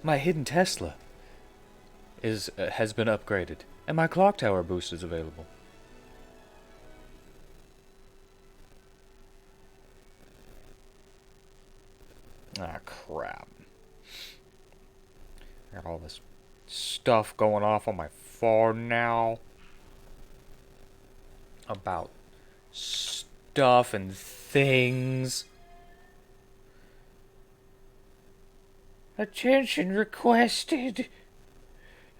My hidden Tesla has been upgraded, and my clock tower boost is available. Ah, crap. I got all this stuff going off on my phone now about stuff and things. Attention requested.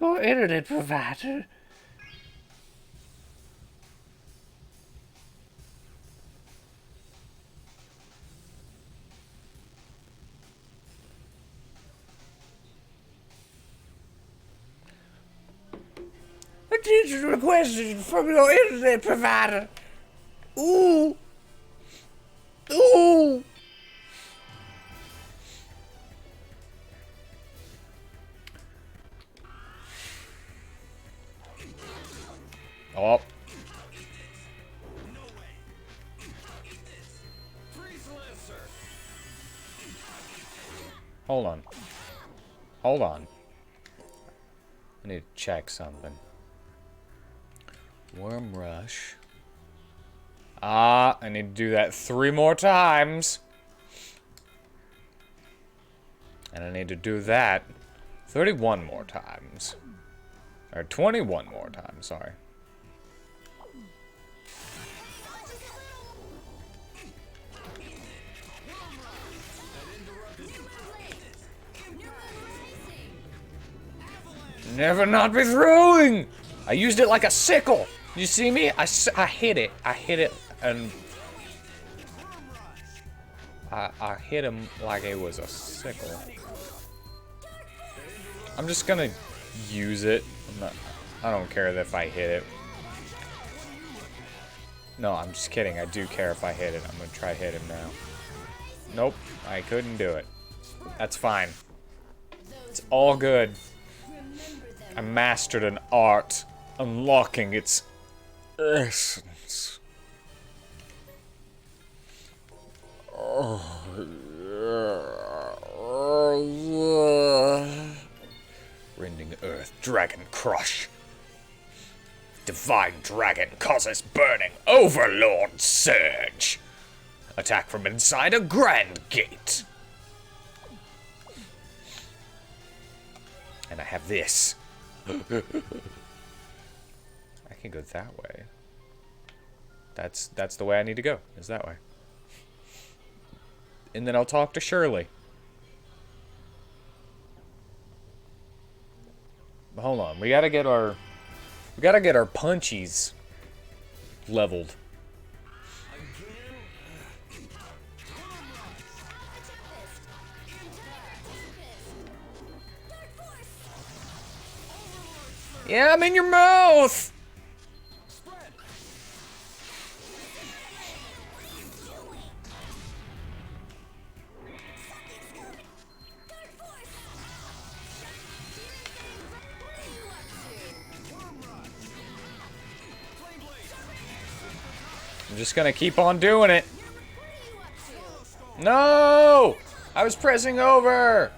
Your internet provider. Attention requested from your internet provider. Ooh. Ooh. Oh. Hold on. Hold on. I need to check something. Worm Rush. Ah, I need to do that 3 more times. And I need to do that 31 more times. Or 21 more times, sorry. Never not be throwing! I used it like a sickle! You see me? I hit it. I hit it and... I hit him like it was a sickle. I'm just gonna use it. I don't care if I hit it. No, I'm just kidding. I do care if I hit it. I'm gonna try hit him now. Nope, I couldn't do it. That's fine. It's all good. I mastered an art, unlocking its essence. Rending earth, dragon crush. Divine dragon causes burning, overlord surge. Attack from inside a grand gate. And I have this. I can go that way. That's the way I need to go, is that way. And then I'll talk to Shirley. Hold on, we gotta get our punchies leveled. Yeah, I'm in your mouth! I'm just gonna keep on doing it. No! I was pressing over!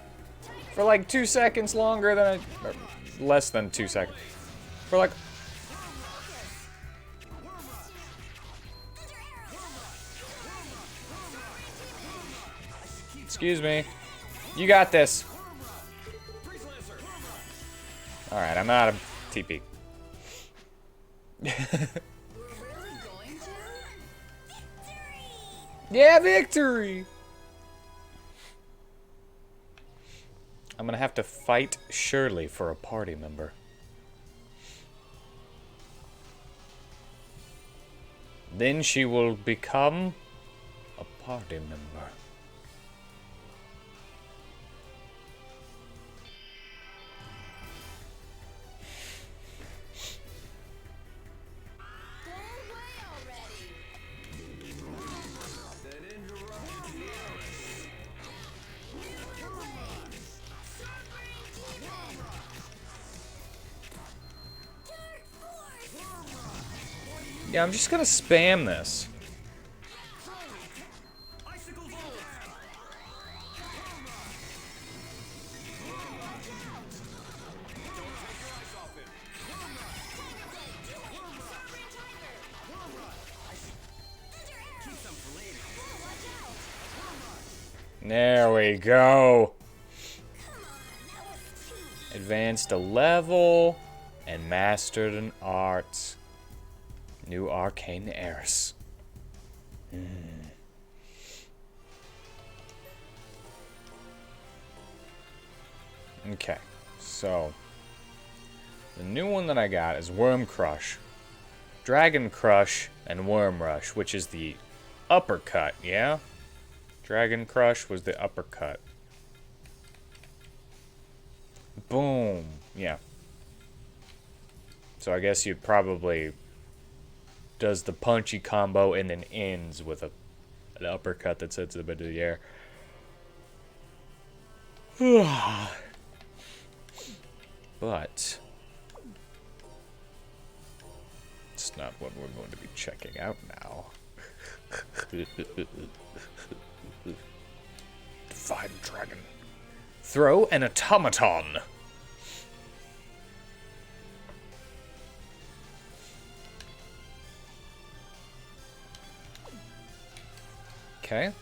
For like 2 seconds longer than I... Or less than 2 seconds. For like... Excuse me. You got this. Alright, I'm out of TP. Yeah, victory! I'm gonna have to fight Shirley for a party member. Then she will become a party member. Yeah, I'm just gonna spam this. There we go. Advanced a level and mastered an art. New arcane heiress. Okay, so the new one that I got is Worm Crush, Dragon Crush, and Worm Rush, which is the uppercut, yeah? Dragon Crush was the uppercut. Boom. Yeah. So I guess you'd probably does the punchy combo and then ends with an uppercut that sets it into the air. But it's not what we're going to be checking out now. Divine Dragon. Throw an automaton. Okay.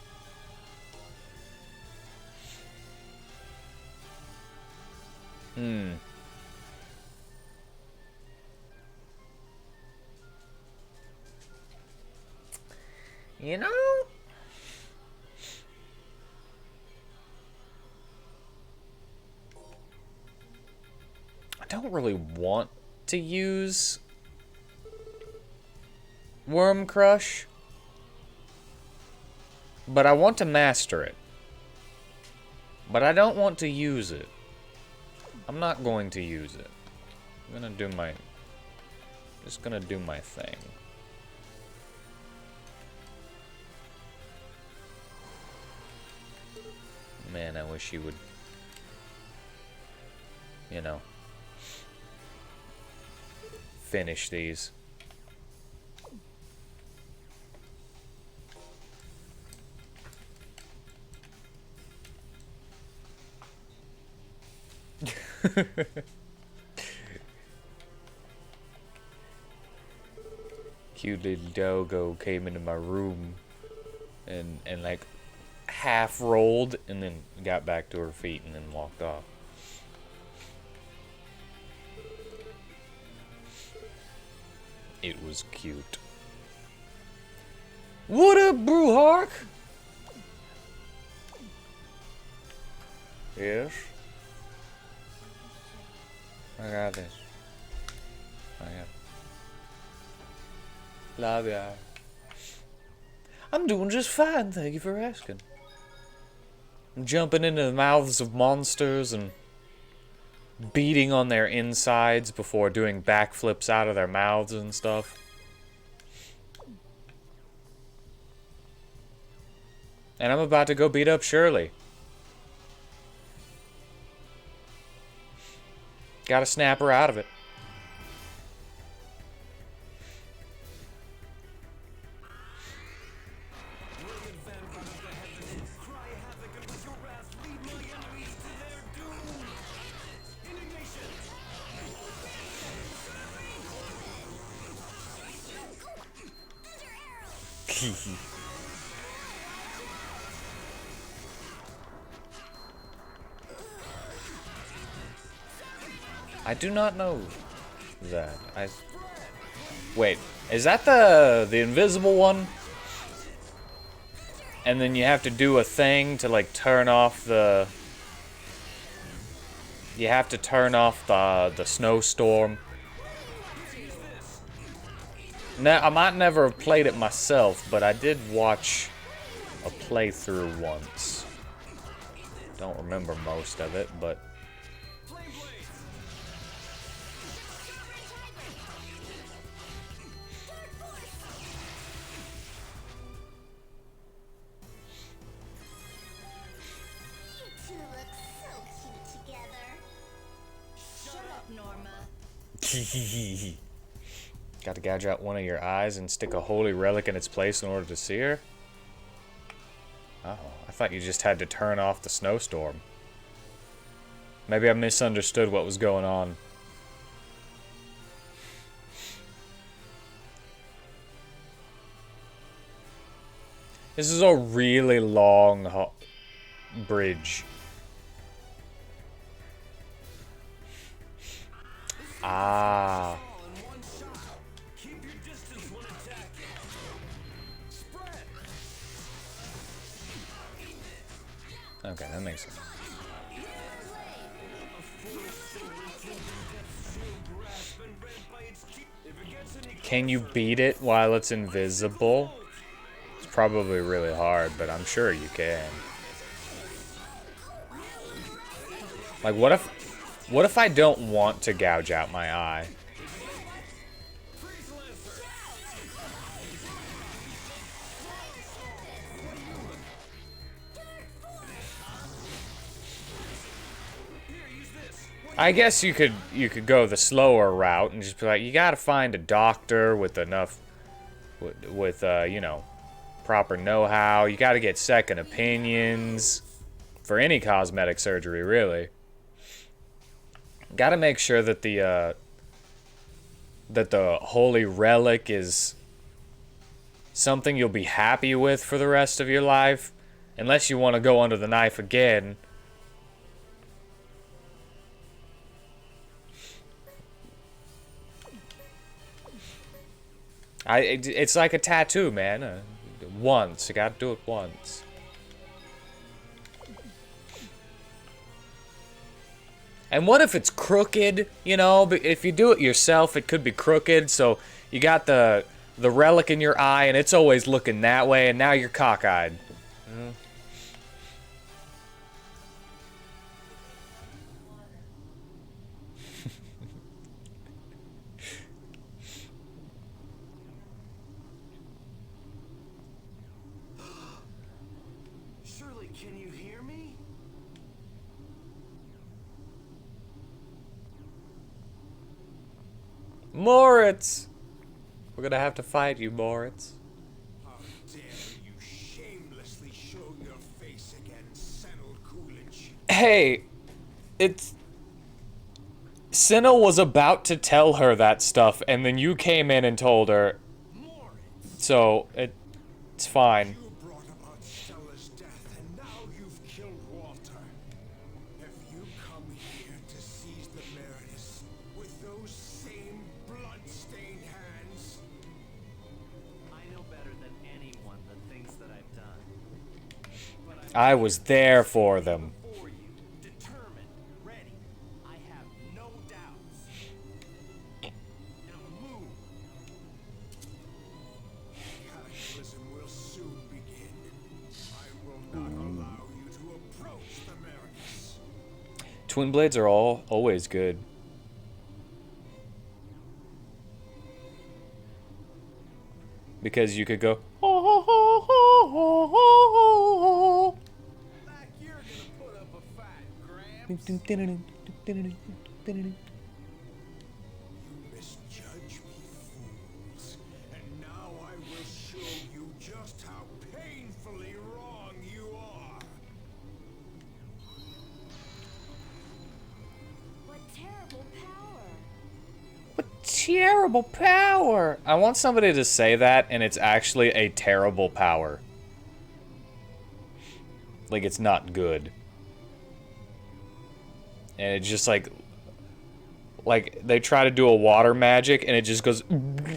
You know, I don't really want to use Worm Crush, but I want to master it. But I don't want to use it. I'm not going to use it. I'm gonna do my... just gonna do my thing. Man, I wish you would... you know... finish these. Cute little doggo came into my room and like half rolled and then got back to her feet and then walked off. It was cute. What up, Brewhawk? Yes? I got this. I got it. Love ya. I'm doing just fine, thank you for asking. I'm jumping into the mouths of monsters and beating on their insides before doing backflips out of their mouths and stuff. And I'm about to go beat up Shirley. Gotta snap her out of it. I do not know that. Wait, is that the invisible one? And then you have to do a thing to like turn off the... you have to turn off the snowstorm. Now, I might never have played it myself, but I did watch a playthrough once. Don't remember most of it, but... Got to gouge out one of your eyes and stick a holy relic in its place in order to see her? Oh, I thought you just had to turn off the snowstorm. Maybe I misunderstood what was going on. This is a really long bridge. Ah. Okay, that makes sense. Can you beat it while it's invisible? It's probably really hard, but I'm sure you can. Like, what if I don't want to gouge out my eye? I guess you could go the slower route and just be like, you gotta find a doctor with enough, with you know, proper know-how. You gotta get second opinions for any cosmetic surgery, really. Gotta make sure that the holy relic is something you'll be happy with for the rest of your life, unless you want to go under the knife again. It's like a tattoo, man. Once. You gotta do it once. And what if it's crooked? You know, if you do it yourself, it could be crooked. So you got the relic in your eye, and it's always looking that way, and now you're cockeyed. Moritz! We're gonna have to fight you, Moritz. How dare you shamelessly show your face again, Senel Coolidge. Hey, it's... Senel was about to tell her that stuff, and then you came in and told her. So, it's fine. You brought about Stella's death, and now you've killed Walter. Have you come here to seize the Meredith with those same blood-stained hands? I know better than anyone the things that I've done. But I was there for them. for you, determined, ready. I have no doubts. Now move. Cataclysm will soon begin. I will not allow you to approach the Meredith. Twin blades are always good. Because you could go. Like you're gonna put up a fight, Gramps. You misjudge me, fools. And now I will show you just how painfully wrong you are. What terrible power! What terrible power! I want somebody to say that, and it's actually a terrible power. Like, it's not good. And it's just like they try to do a water magic, and it just goes, and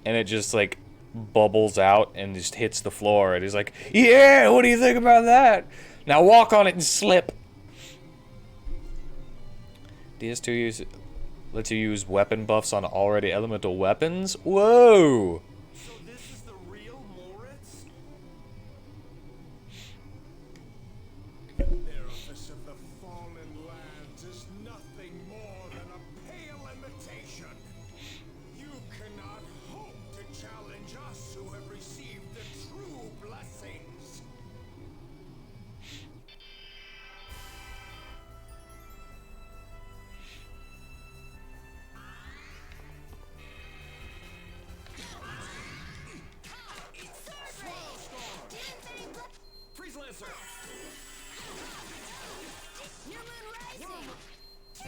it just like bubbles out and just hits the floor. And he's like, yeah, what do you think about that? Now walk on it and slip. DS2 lets you use weapon buffs on already elemental weapons? Whoa! So this is the real Moritz? Therapist of the Fallen Lands is nothing more than a pale imitation. You cannot hope to challenge us who have received the true blessings. Freeze Lancer.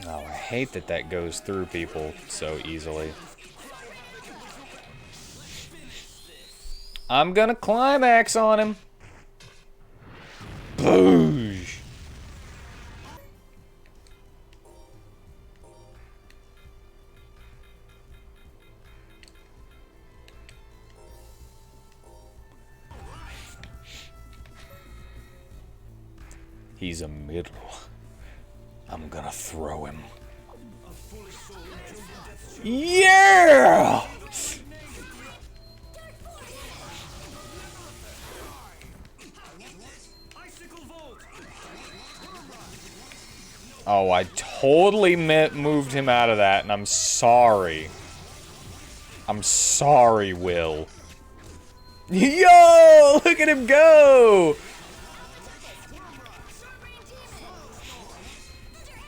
Oh, I hate that that goes through people so easily. I'm gonna climax on him. Boom! He's a middle. I'm gonna throw him. Yeah! Oh, I totally moved him out of that, and I'm sorry. I'm sorry, Will. Yo! Look at him go!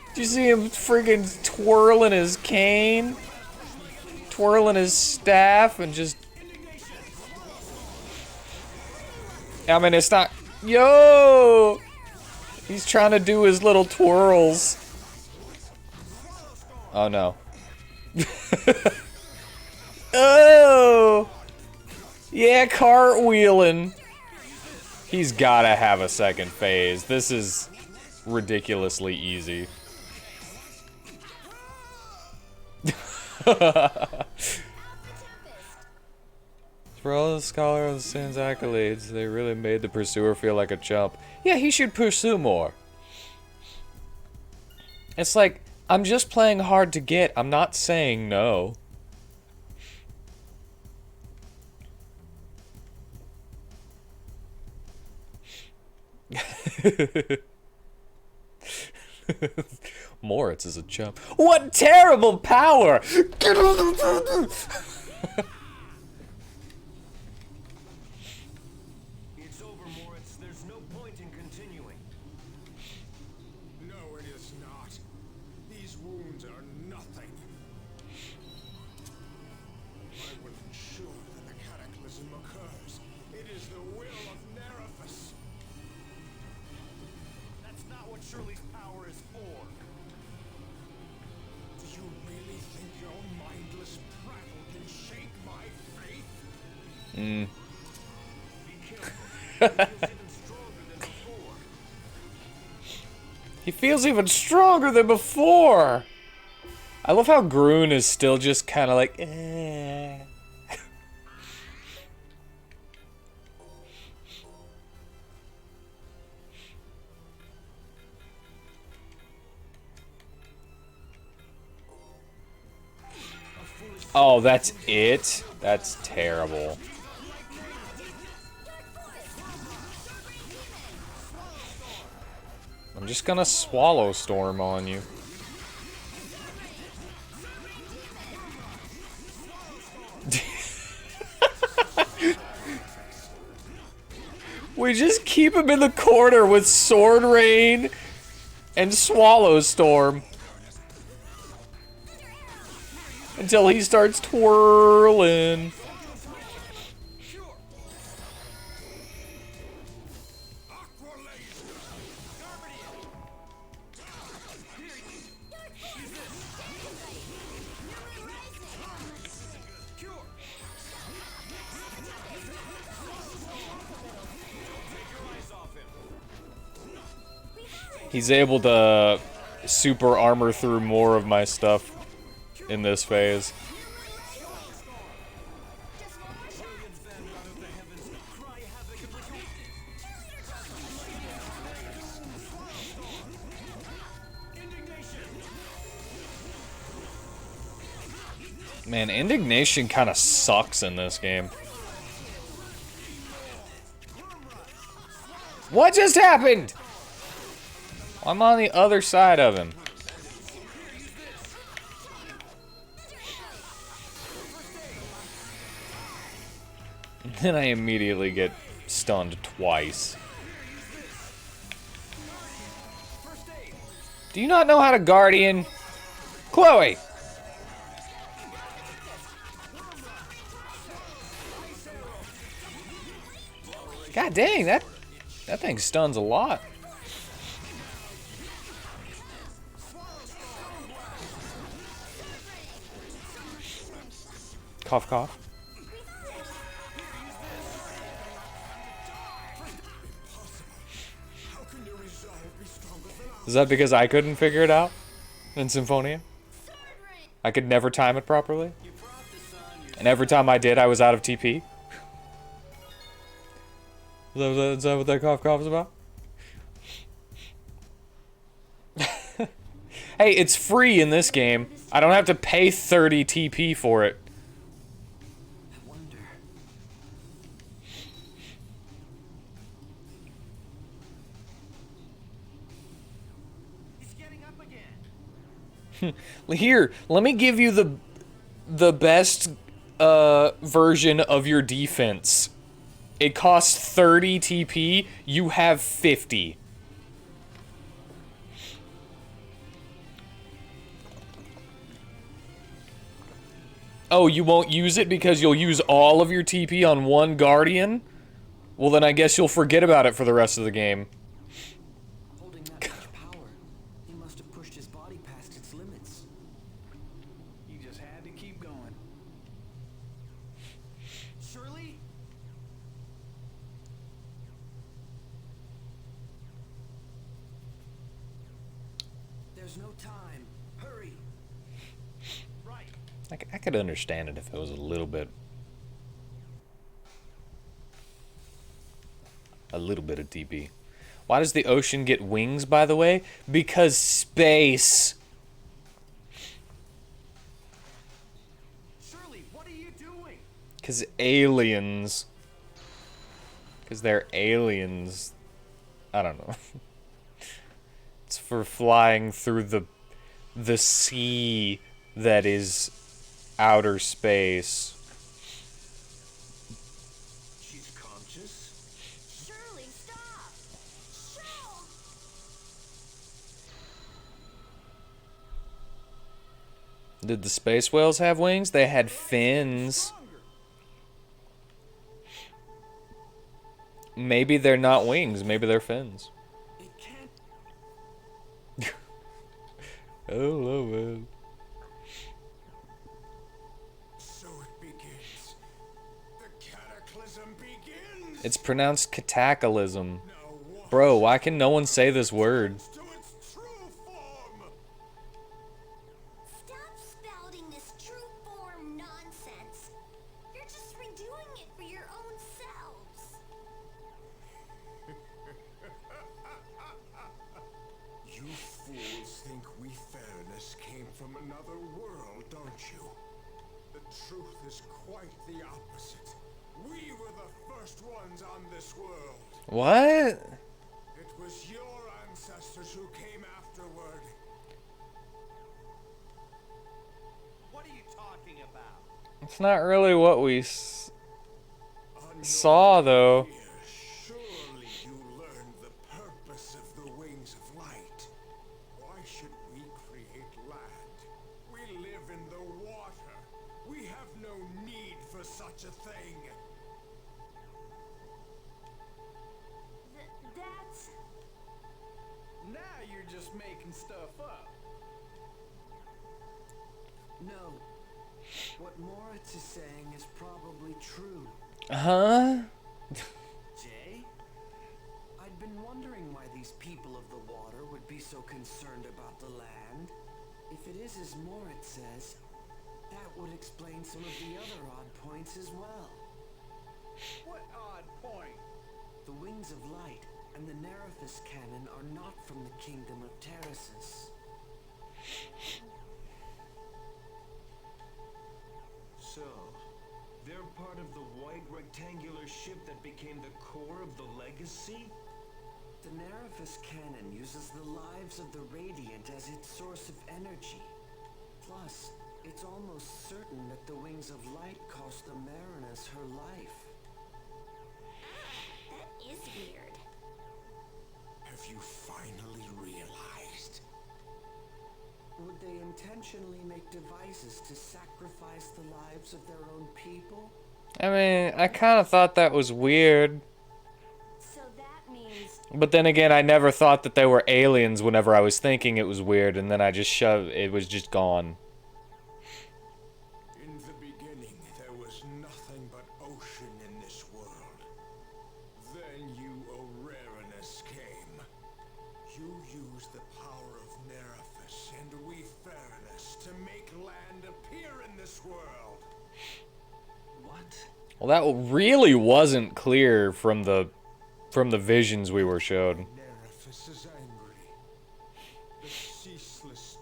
Did you see him friggin' twirling his cane? Twirling his staff and just... I mean, it's not... Yo! He's trying to do his little twirls. Oh, no. Oh! Yeah, cartwheeling. He's gotta have a second phase. This is ridiculously easy. For all the Scholar of the Sins accolades, they really made the pursuer feel like a chump. Yeah, he should pursue more. It's like, I'm just playing hard to get. I'm not saying no. Moritz is a chump. What terrible power! It's over, Moritz. There's no point in continuing. No, it is not. These wounds are nothing. I will ensure that the cataclysm occurs. It is the will of Nerifus. That's not what Shirley's power is for. Do you really think your mindless prattle can shake my faith? Be careful. He feels even stronger than before. I love how Groon is still just kind of like, eh. Oh, that's it? That's terrible. I'm just gonna swallow storm on you. We just keep him in the corner with Sword Rain and Swallow Storm until he starts twirling. He's able to super armor through more of my stuff in this phase. Man, indignation kind of sucks in this game. What just happened? I'm on the other side of him. And then I immediately get stunned twice. Do you not know how to Guardian? Chloe! God dang, that thing stuns a lot. Cough, cough. Is that because I couldn't figure it out in Symphonia? I could never time it properly? And every time I did, I was out of TP? Is that what that cough cough is about? Hey, it's free in this game. I don't have to pay 30 TP for it. I wonder. He's getting up again. Here, let me give you the best version of your defense. It costs 30 TP, you have 50. Oh, you won't use it because you'll use all of your TP on one Guardian? Well, then I guess you'll forget about it for the rest of the game. Holding that much power, he must have pushed his body past its limits. He just had to keep going. Shirley? There's no time. Hurry. Right. I could understand it if it was a little bit of TP. Why does the ocean get wings, by the way? Because space. Shirley, what are you doing? Because aliens. Because they're aliens. I don't know. It's for flying through the sea that is outer space. She's conscious. Shirley, stop! Shirl! Did the space whales have wings? They had fins. Maybe they're not wings. Maybe they're fins. It can't. Oh, man. So it begins. The cataclysm begins. It's pronounced cataclysm. Now what Bro, why can no one say this word? to its true form? Stop spouting this true form nonsense. You're just redoing it for your own selves. You fools think we fairness came from another world, don't you? The truth is quite the opposite. We were the first ones on this world. What? It was your ancestors who came afterward. What are you talking about? It's not really what we On saw, your though. way here, surely you learned the purpose of the wings of light. Why should we create land? We live in the water. We have no need for such a thing. That's... Now you're just making stuff up. No. What Moritz is saying is probably true. Huh? Jay? I'd been wondering why these people of the water would be so concerned about the land. If it is as Moritz says, that would explain some of the other odd points as well. What odd point? The Wings of Light and the Nerifus cannon are not from the Kingdom of Terrasus. So, they're part of the white rectangular ship that became the core of the legacy? The Nerifus cannon uses the lives of the Radiant as its source of energy. Plus, it's almost certain that the Wings of Light cost the Marinus her life. That is weird. Have you finally realized? Would they intentionally make devices to sacrifice the lives of their own people? I mean, I kind of thought that was weird. So that means... But then again, I never thought that they were aliens whenever I was thinking it was weird, and then I just shoved it was just gone. In the beginning, there was nothing but ocean in this world. Then you, Ararenus, came. You used the power of Nerifus and WheatTon to make land appear in this world. What? Well, that really wasn't clear from the visions we were showed. Nerifus is angry. The ceaseless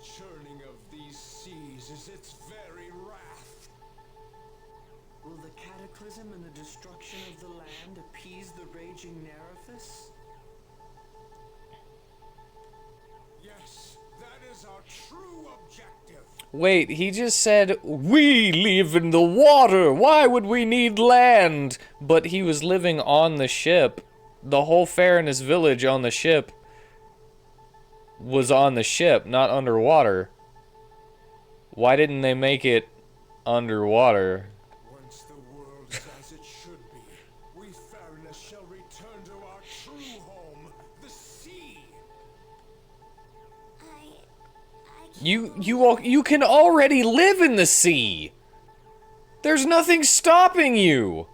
is its very wrath. Will the cataclysm and the destruction of the land appease the raging Nerifus? Yes, that is our true objective. Wait, he just said, we live in the water, why would we need land? But he was living on the ship. The whole Fairness village on the ship was on the ship, not underwater. Why didn't they make it underwater? Once the world is as it should be, we Fairness shall return to our true home, the sea. You can already live in the sea. There's nothing stopping you.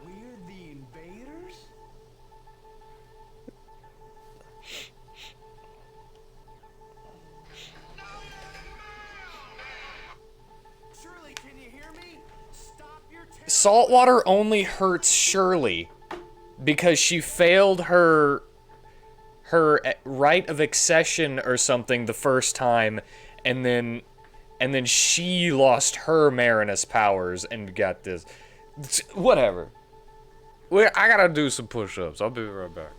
We're the invaders? Shirley, can you hear me? Stop your Saltwater only hurts Shirley because she failed her right of accession or something the first time, and then she lost her Marinus powers and got this. Whatever. I gotta do some push-ups. I'll be right back.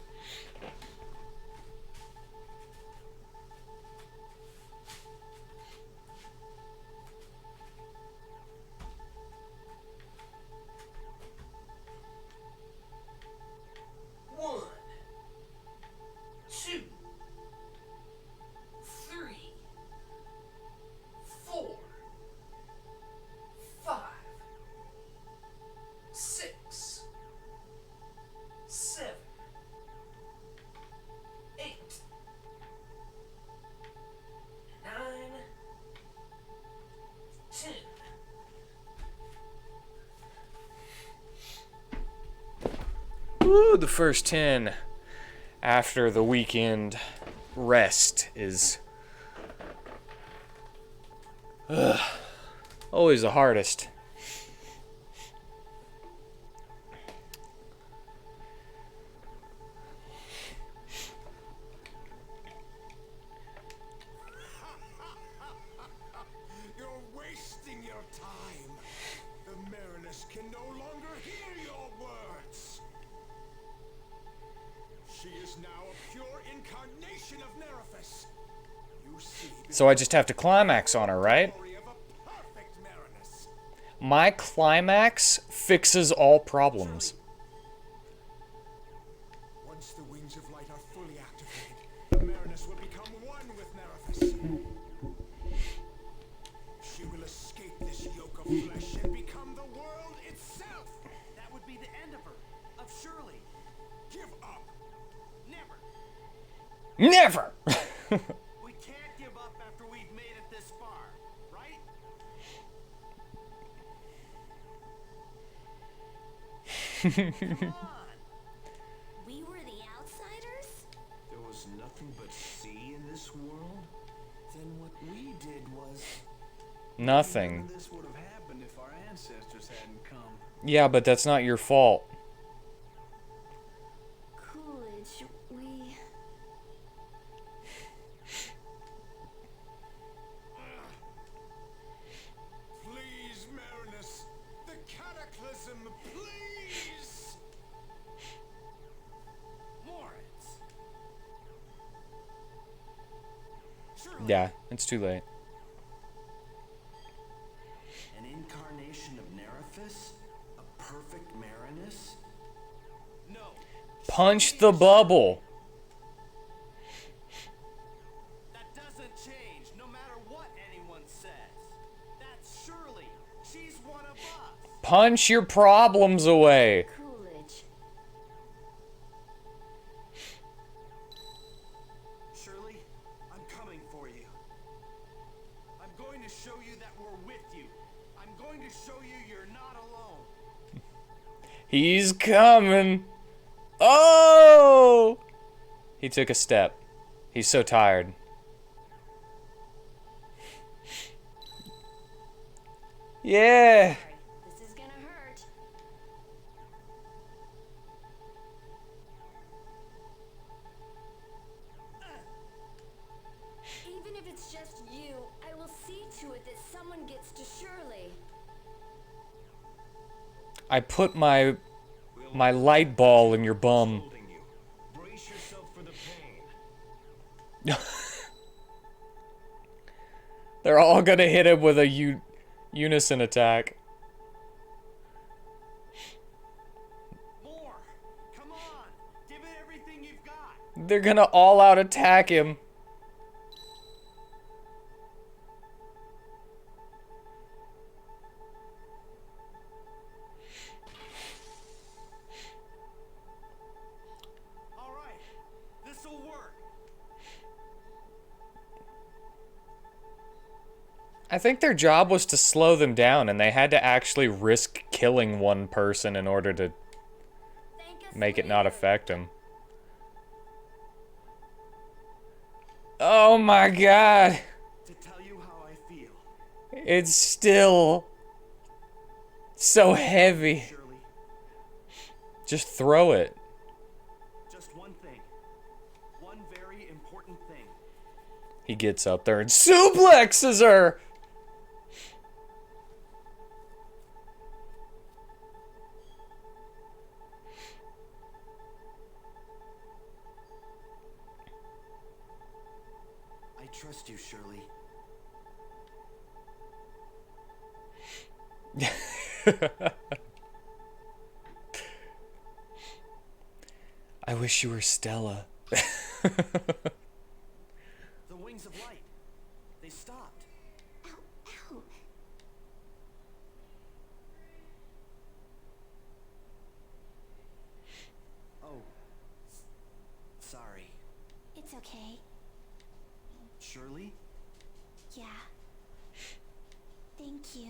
One, two, three, 4, 5, 6, 7, 8, 9, 10. Woo, the first 10 after the weekend rest is always the hardest. You're wasting your time. The Marinus can no longer hear your words. She is now a pure incarnation of Nerifus. You see, So I just have to climax on her, right? glory of a perfect Marinus. My climax fixes all problems. Once the wings of light are fully activated, the Marinus will become one with Nerifus. She will escape this yoke of flesh and become the world itself. That would be the end of her. Of Shirley. Give up. Never. Never! We can't give up after we've made it this far, right? Come on. We were the outsiders? There was nothing but sea in this world? Then what we did was... Nothing. This would have happened if our ancestors hadn't come. Yeah, but that's not your fault. Coolidge, we... Please, Marinus. The cataclysm, please. Moritz. Shirley. Yeah, it's too late. An incarnation of Nerifus? A perfect Marinus? No. Punch the bubble. That doesn't change, no matter what anyone says. That's Shirley. She's one of us. Punch your problems away. Coolidge. Shirley, I'm coming for you. I'm going to show you that we're with you. I'm going to show you you're not alone. He's coming. Oh! He took a step. He's so tired. Yeah. This is gonna hurt. Even if it's just you, I will to it that someone gets to Shirley. I put my light ball in your bum. Holding you. Brace yourself for the pain. They're all gonna hit him with a unison attack. More! Come on! Give it everything you've got! They're gonna all out attack him. Alright, this'll work! I think their job was to slow them down, and they had to actually risk killing one person in order to Thank us make it not later. affect him. Oh my god! To tell you how I feel. It's still so heavy. Shirley, Just throw it. just one thing. One very important thing. He gets up there and suplexes her! I trust you, Shirley. I wish you were Stella. The wings of light. They stopped. Ow, ow. Oh. Sorry. It's okay. Shirley? Yeah. Thank you.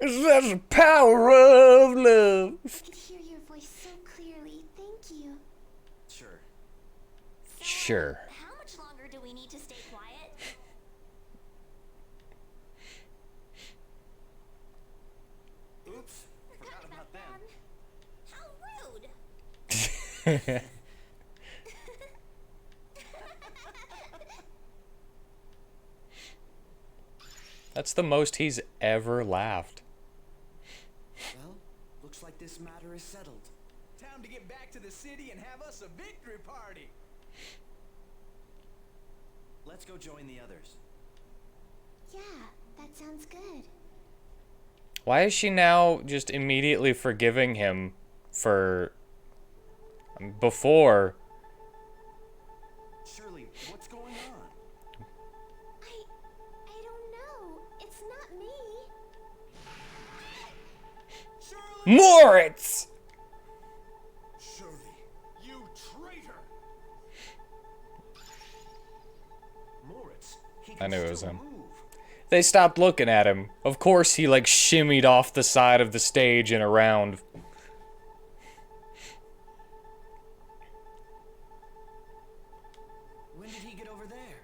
That's the power of love. I could hear your voice so clearly. Thank you. Sure. So, Sure. how much longer do we need to stay quiet? Oops, forgot about them. How rude. That's the most he's ever laughed. Well, looks like this matter is settled. Time to get back to the city and have us a victory party! Let's go join the others. Yeah, that sounds good. Why is she now just immediately forgiving him for before? Shirley, what's going on? I don't know. It's not me. Moritz! Shirley, you traitor! Moritz, he I can knew it was still him. move. They stopped looking at him. Of course he like shimmied off the side of the stage and around. When did he get over there?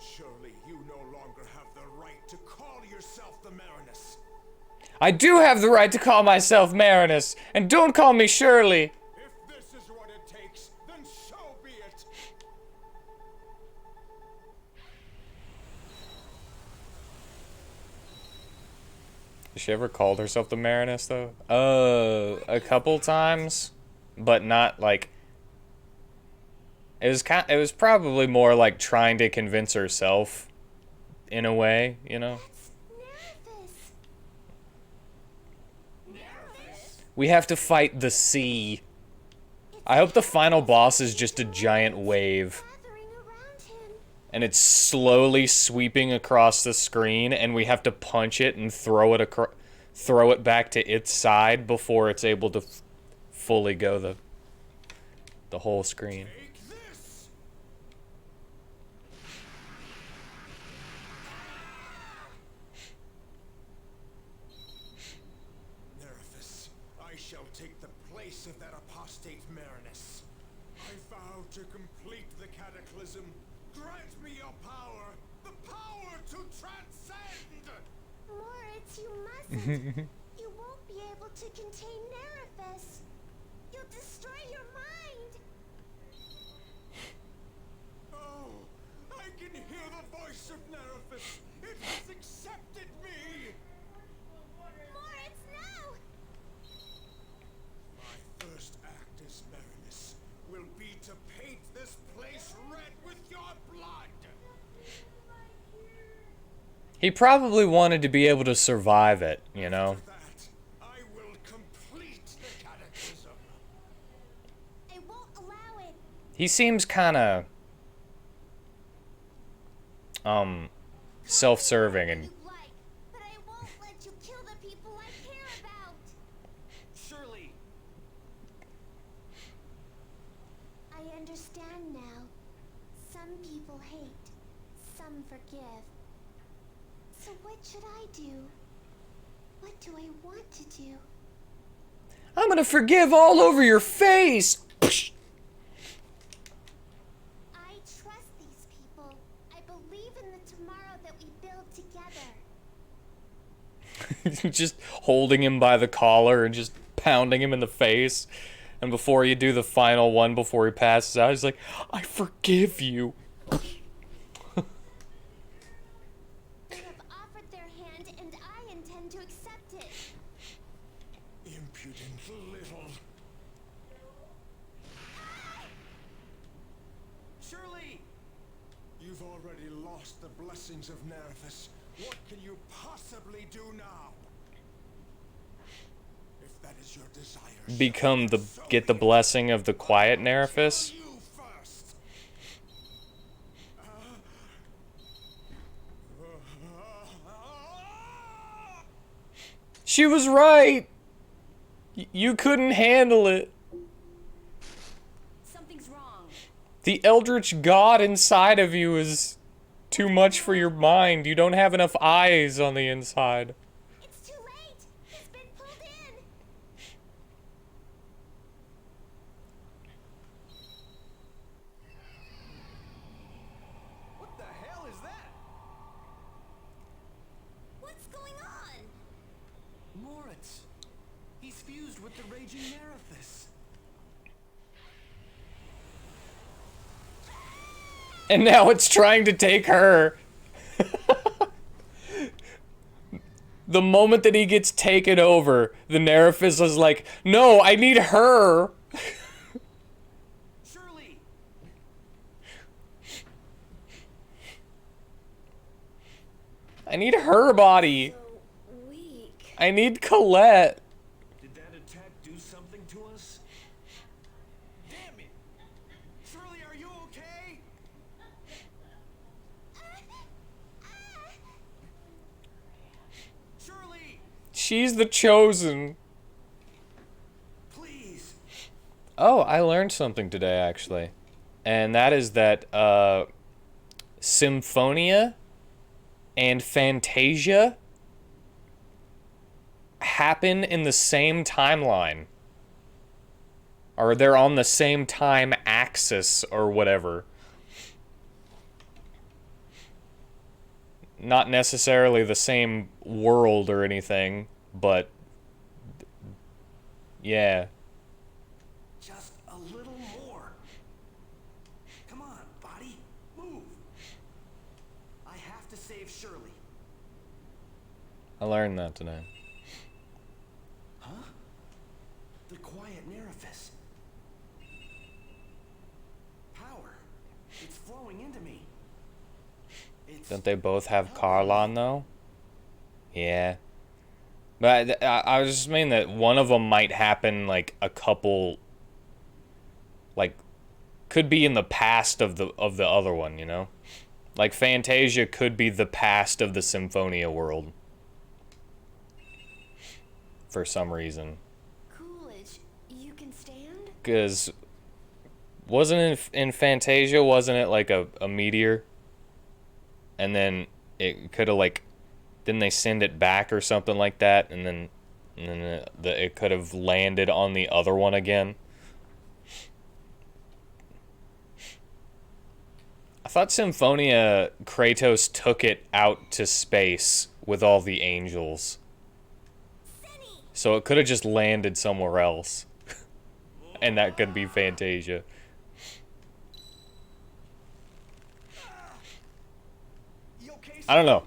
Surely you no longer have the right to call yourself the Marinus. I do have the right to call myself Marinus, and don't call me Shirley. If this is what it takes, then so be it. Has she ever called herself the Marinus though? A couple times, but not like. It was probably more like trying to convince herself, in a way, you know. Nervous. Nervous? We have to fight the sea. I hope the final boss is just a giant wave, Gathering around him. and it's slowly sweeping across the screen, and we have to punch it and throw it back to its side before it's able to fully go the whole screen. Take this! Nerthus, I shall take the place of that apostate Marinus. I vow to complete the cataclysm. Grant me your power, the power to transcend! Moritz, you mustn't. You won't be able to contain Nerifus. You'll destroy your mind. Oh, I can hear the voice of Nerthus. It He probably wanted to be able to survive it, you know? After that, I will complete the cataclysm. I won't allow it. He seems kinda, self-serving and... You like, but I won't let you kill the people I care about. Shirley! I understand now. Some people hate, some forgive. So what should I do? What do I want to do? I'm gonna forgive all over your face! I trust these people. I believe in the tomorrow that we build together. Just holding him by the collar and just pounding him in the face. And before you do the final one, before he passes out, he's like, I forgive you. They have offered their hand, and I intend to accept it. Impudent little. Shirley! You've already lost the blessings of Nerthus. What can you possibly do now? If that is your desire, Become the, so get the be it. blessing of the quiet Nerthus. You first. She was right! You couldn't handle it. Something's wrong. The eldritch god inside of you is too much for your mind. You don't have enough eyes on the inside. It's too late. He's been pulled in. What the hell is that? What's going on? Moritz. He's fused with the raging Nerthus. And now it's trying to take her. The moment that he gets taken over, the Nerthus is like, no, I need her. Shirley! I need her body. So weak. I need Colette. Did that attack do something to us? Damn it! Shirley, are you okay? Shirley! She's the chosen. Please! Oh, I learned something today, actually. And that is that, Symphonia and Fantasia happen in the same timeline. Or they're on the same time axis or whatever. Not necessarily the same world or anything, but yeah. Just a little more. Come on, body. Move. I have to save Shirley. I learned that today. Huh? The quiet Nerthus. Power. It's flowing into me. It's Don't they both have Carlon though? Yeah. But I was just meaning that one of them might happen like a couple, like, could be in the past of the other one, you know? Like Fantasia could be the past of the Symphonia world. For some reason. Coolidge, you can stand? Because wasn't it in Fantasia, wasn't it like a meteor? And then it could have like, didn't they send it back or something like that? And then it could have landed on the other one again. I thought Symphonia, Kratos took it out to space with all the angels. So it could have just landed somewhere else. And that could be Fantasia. You okay, I don't know.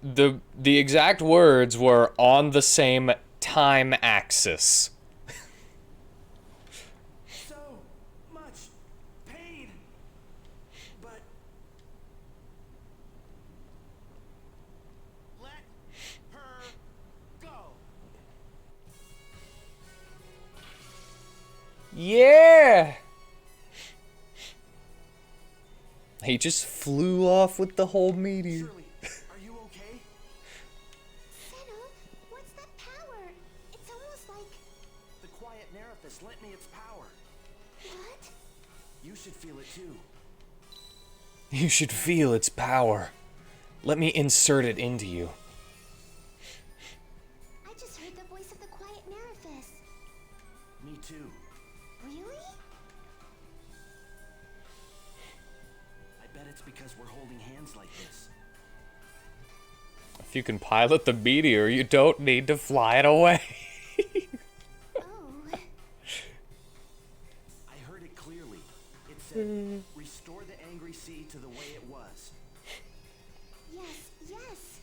The exact words were on the same time axis. so much pain. But Yeah! He just flew off with the whole meteor. Shirley, are you okay? Senna, what's that power? It's almost like... The quiet Nerifus lent me its power. What? You should feel it too. You should feel its power. Let me insert it into you. I just heard the voice of the quiet Nerifus. Me too. Really? I bet it's because we're holding hands like this. If you can pilot the meteor, you don't need to fly it away. Oh. I heard it clearly. It said, restore the angry sea to the way it was. Yes, yes.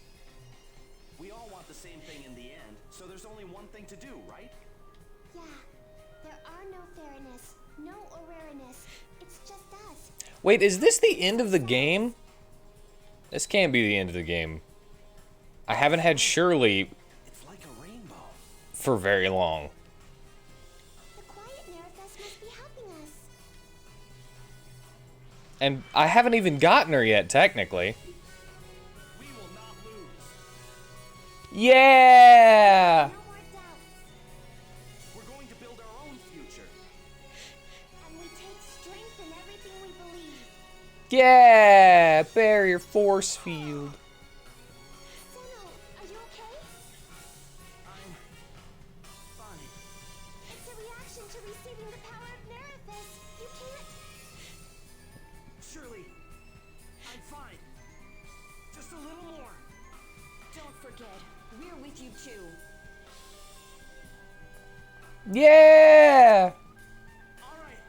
We all want the same thing in the end, so there's only one thing to do, right? Yeah. There are no fairness, no awareness. It's just us. Wait, is this the end of the game? This can't be the end of the game. I haven't had Shirley It's like a rainbow. for very long. The quiet Nerifus must be helping us. And I haven't even gotten her yet, technically. We will not lose. Yeah! No more doubts. We're going to build our own future. And we take strength in everything we believe. Yeah! Barrier force field. Senna, are you okay? I'm fine. It's a reaction to receiving the power of Nerifus. You can't... Shirley, I'm fine. Just a little more. Don't forget, we're with you too. Yeah! All right,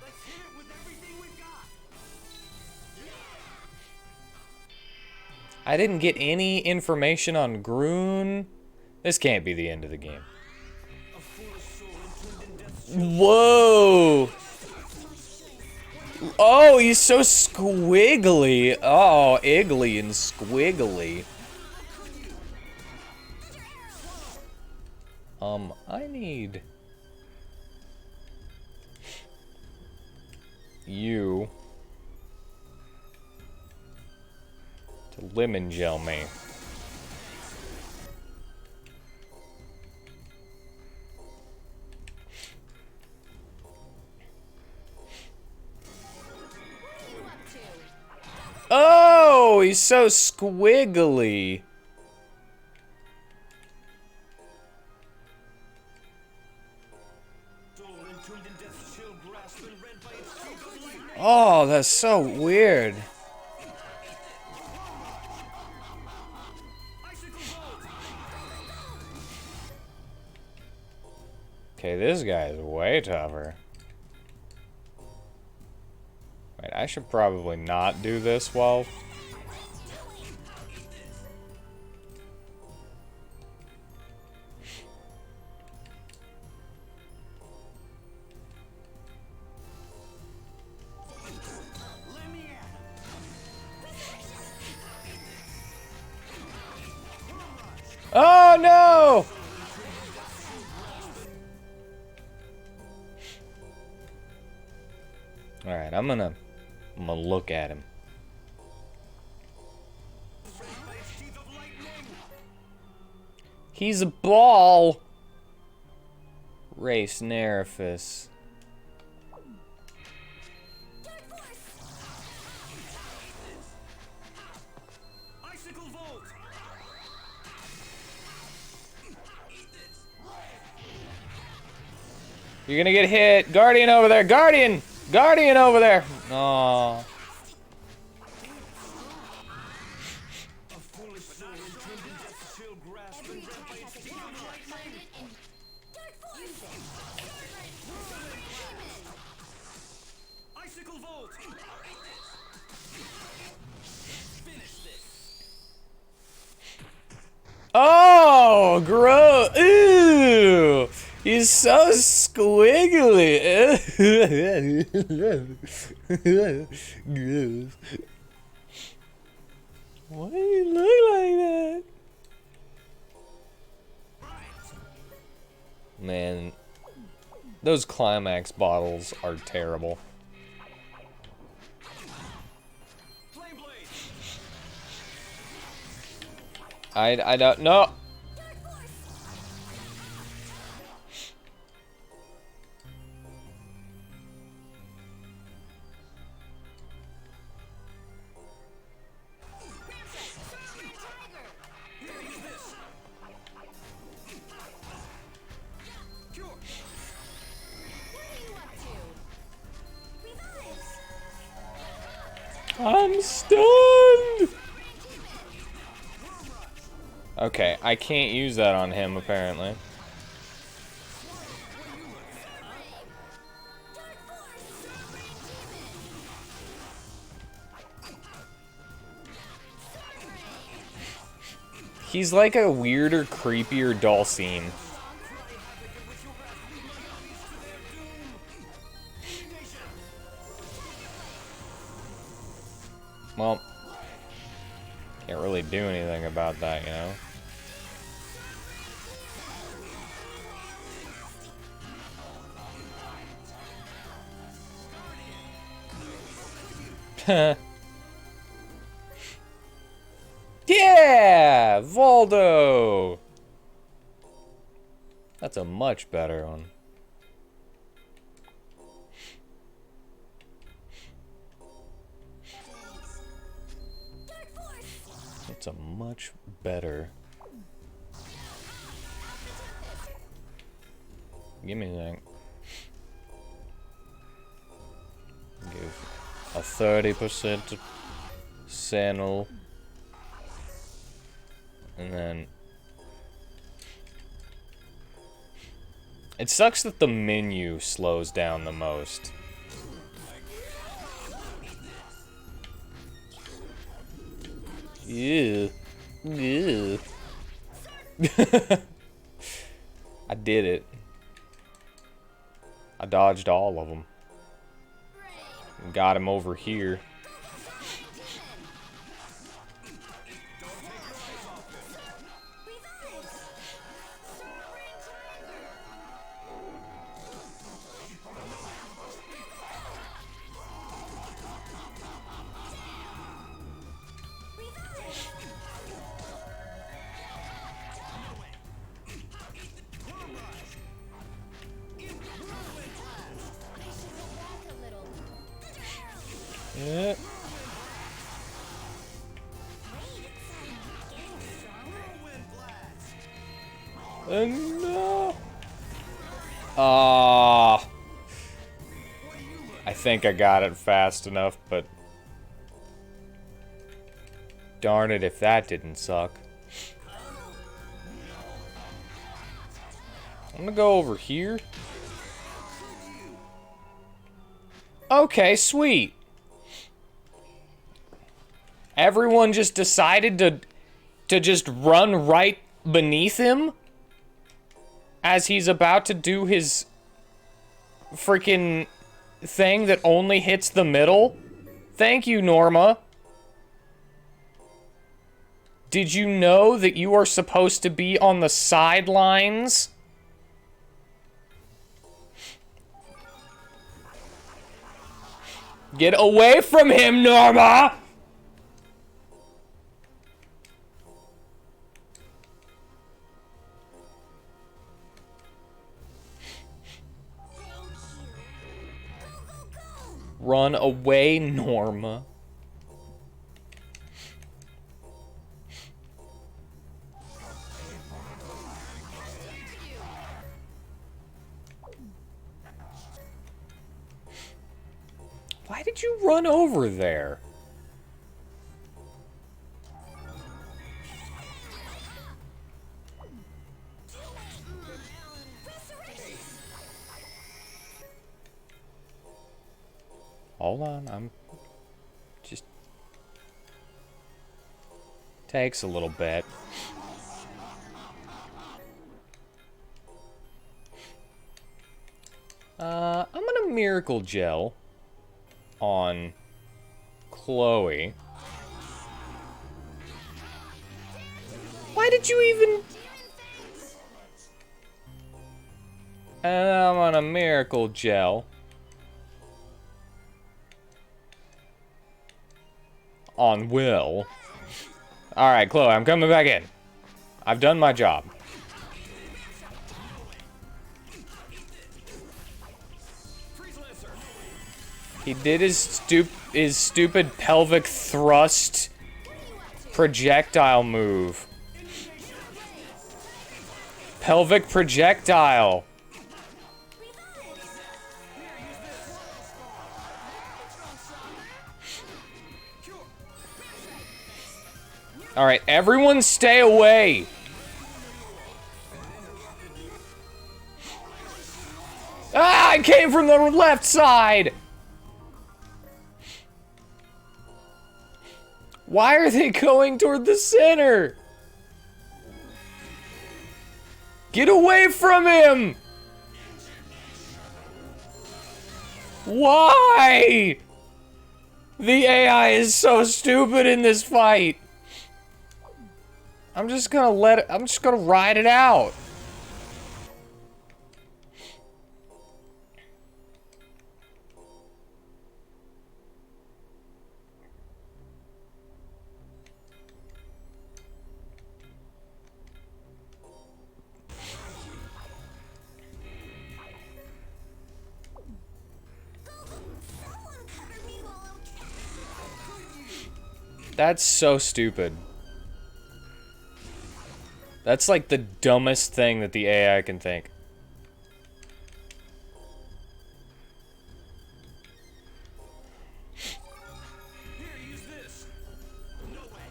let's hit it with everything we've got. I didn't get any information on Groon. This can't be the end of the game. A foolish soul entombed in death's Whoa! Oh, he's so squiggly. Oh, iggly and squiggly. I need you to lemon gel me. Oh, he's so squiggly. soul entombed in death's chill grasp and read by its streak of lightning. Oh, that's so weird. Icicle bolt. Okay, this guy is way tougher. Wait, I should probably not do this while... Let me at him. Oh no! Alright, I'm gonna look at him. By its teeth of lightning. He's a ball! Race Nerifus. Icicle volt. You're gonna get hit. Guardian over there. Guardian! Guardian over there! Aww. A foolish soul entombed in death's chill grasp and read by its teeth of lightning. Icicle volt. Finish this. Oh, gross! Ew! He's so squiggly. Gross. Why do you look like that? Man, Those climax bottles are terrible. I don't know. I'm stunned! Okay, I can't use that on him, apparently. He's like a weirder, creepier Dulcine. Well, can't really do anything about that, you know? Yeah! Voldo! That's a much better one. It's a much better. Give me that. Give a 30% Sannel. And then... It sucks that the menu slows down the most. Ew. Ew. I did it. I dodged all of them. Got him over here. Yeah. No. Ah. I think I got it fast enough, but darn it if that didn't suck. I'm gonna go over here. Okay, sweet. Everyone just decided to just run right beneath him as he's about to do his freaking thing that only hits the middle. Thank you, Norma. Did you know that you are supposed to be on the sidelines? Get away from him, Norma! Run away, Norma. Why did you run over there? Hold on, I'm just... Takes a little bit. I'm gonna Miracle Gel on Chloe. Why did you even... And I'm on a miracle gel. On Will. Alright, Chloe, I'm coming back in. I've done my job. He did his stupid pelvic thrust projectile move. Pelvic projectile. Alright, everyone stay away. Ah, I came from the left side. Why are they going toward the center? Get away from him! Why? The AI is so stupid in this fight. I'm just gonna ride it out. That's so stupid. That's like the dumbest thing that the AI can think. Here, use this. No way.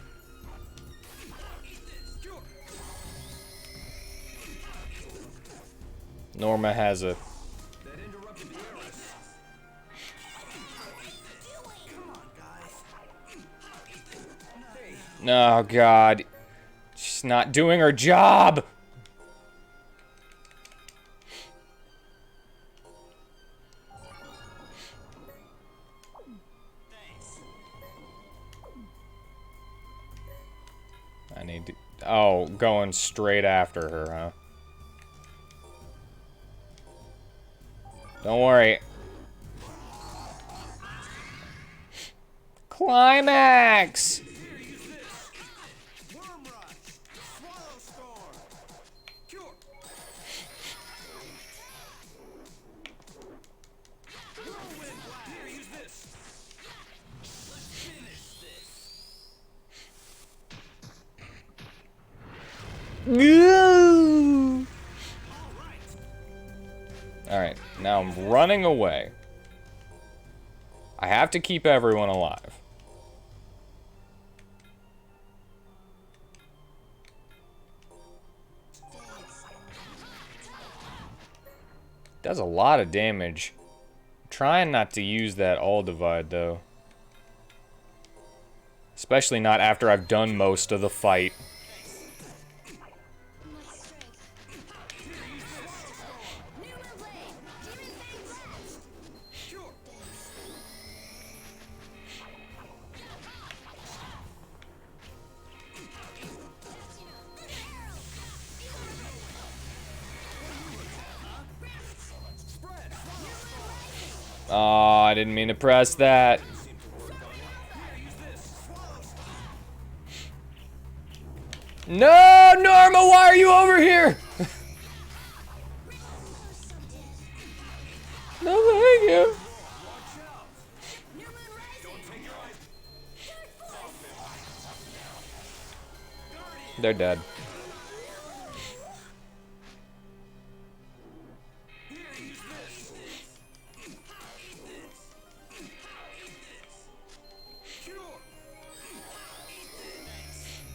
Eat this. Cure. Norma has a... That interrupted the arrows. Come on, guys. Oh, God. She's not doing her job! I need to... Oh, going straight after her, huh? Don't worry. Climax! Worm rush. Swallow storm. Cure. Whirlwind blast. Here, use this. Let's finish this. Alright, now I'm running away. I have to keep everyone alive. Does a lot of damage. I'm trying not to use that all divide though. Especially not after I've done most of the fight. Oh, I didn't mean to press that. No, Norma, why are you over here? No, thank you. They're dead.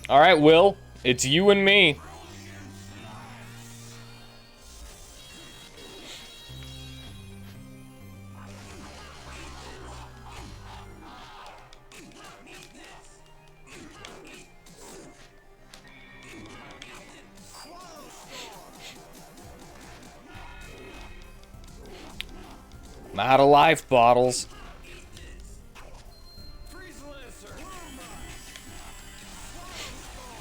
All right, Will, it's you and me. I'm out of life bottles.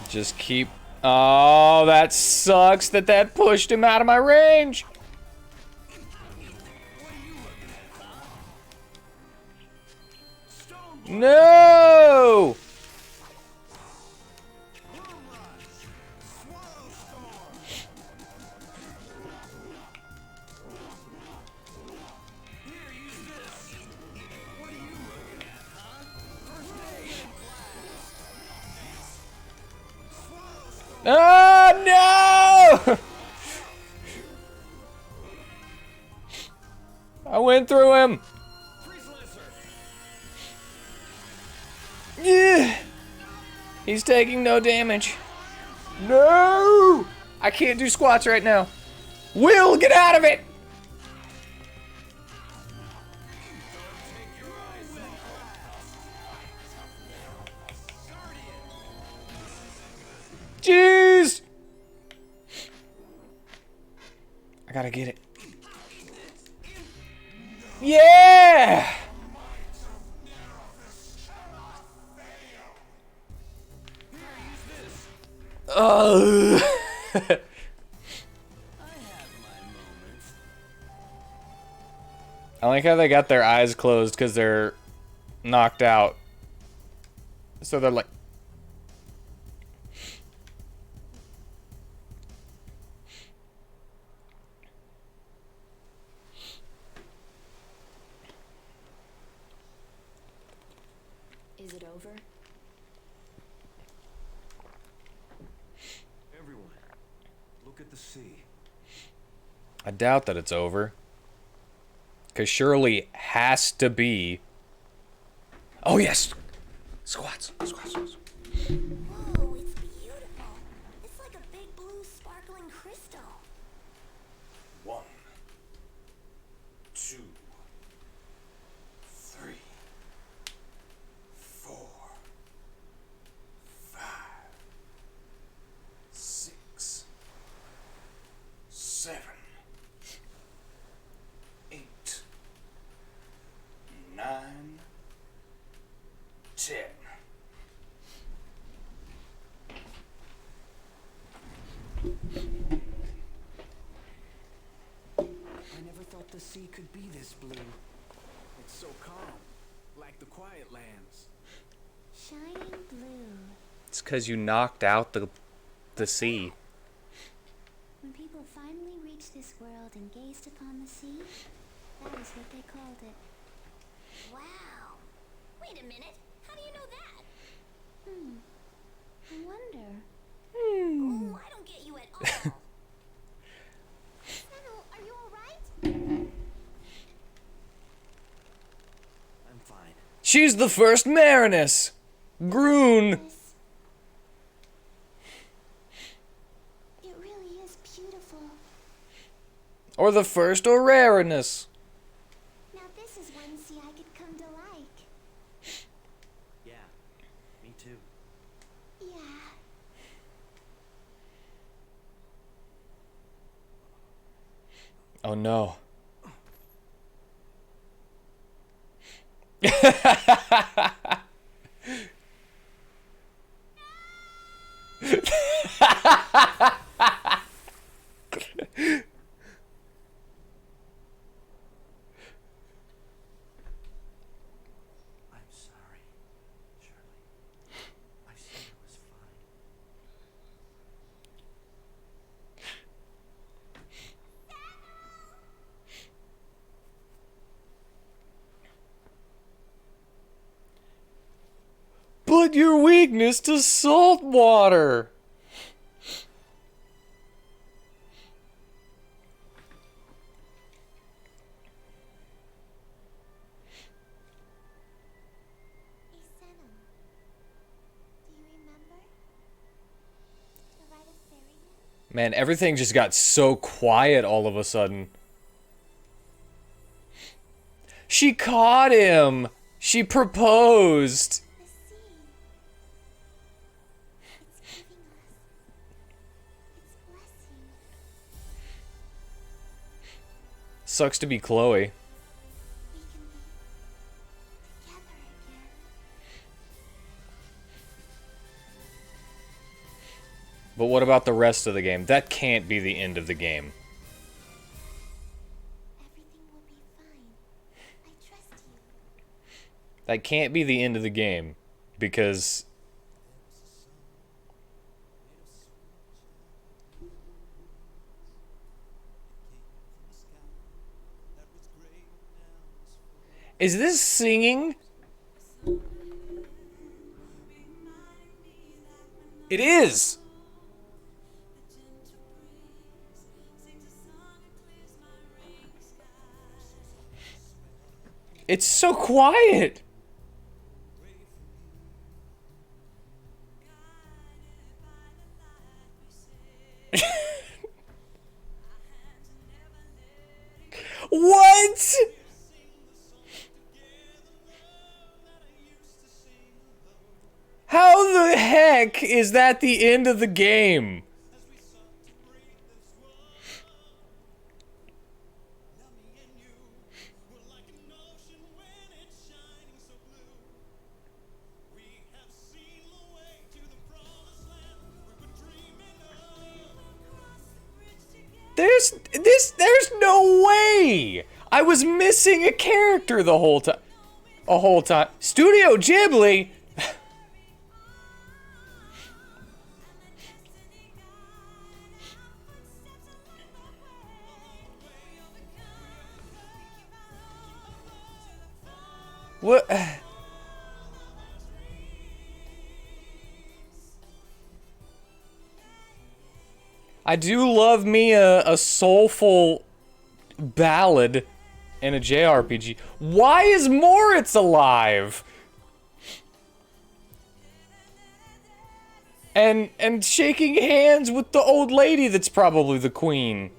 Just keep... Oh, that sucks that pushed him out of my range. No! Oh no! I went through him. Yeah. He's taking no damage. No! I can't do squats right now. Will, get out of it! Jeez! I gotta get it. Yeah! Ugh. I like how they got their eyes closed because they're knocked out. So they're like... Is it over? Everyone, look at the sea. I doubt that it's over. Because surely has to be... Oh yes! Squats, squats, squats. Whoa, it's beautiful. It's like a big blue sparkling crystal. 1, 2, 3, 4, 5, 6, 7, 8, 9, 10. I never thought the sea could be this blue. It's so calm, like the quiet lands. Shining blue. It's because you knocked out the sea. When people finally reached this world and gazed upon the sea, that is what they called it. Wow. Wait a minute. How do you know that? I wonder. Oh, I don't get you at all. Senno, are you alright? I'm fine. She's the first Marinus! Groon! It really is beautiful. Or the first Aurarinus. Now this is one sea I could come to like. Yeah, me too. Yeah. Oh no. I'm sorry, Shirley. I said it was fine. But your weakness to salt water. Hey, Senno. Do you remember to ride a ferryman? Man, everything just got so quiet all of a sudden. She caught him. She proposed. The sea. It's giving us its blessing. Sucks to be Chloe. We can be together again. But what about the rest of the game? That can't be the end of the game. Everything will be fine. I trust you. That can't be the end of the game, because is this singing? It is. It's so quiet. What? How the heck is that the end of the game? There's no way. I was missing a character the whole time. A whole time. Studio Ghibli. What? I do love me a soulful ballad in a JRPG. Why is Moritz alive? And shaking hands with the old lady that's probably the queen.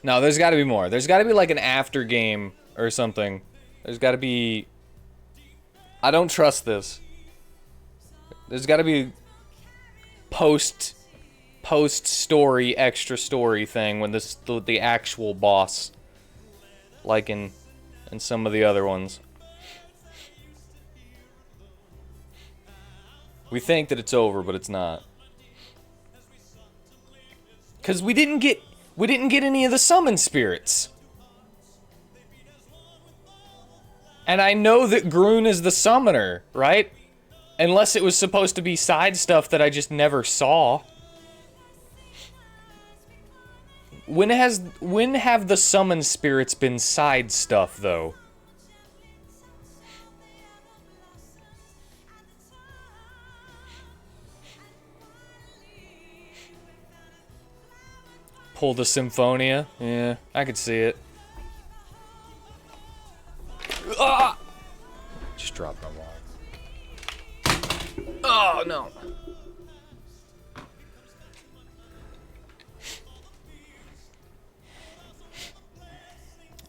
No, there's got to be more. There's got to be like an after game or something. There's got to be... I don't trust this. There's got to be post story, extra story thing when the actual boss, like in some of the other ones. We think that it's over, but it's not. 'Cause we didn't get any of the summon spirits. And I know that Groon is the summoner, right? Unless it was supposed to be side stuff that I just never saw. When have the summon spirits been side stuff, though? Pull the Symphonia? Yeah, I could see it. Ah! Just dropped my water. Oh, no.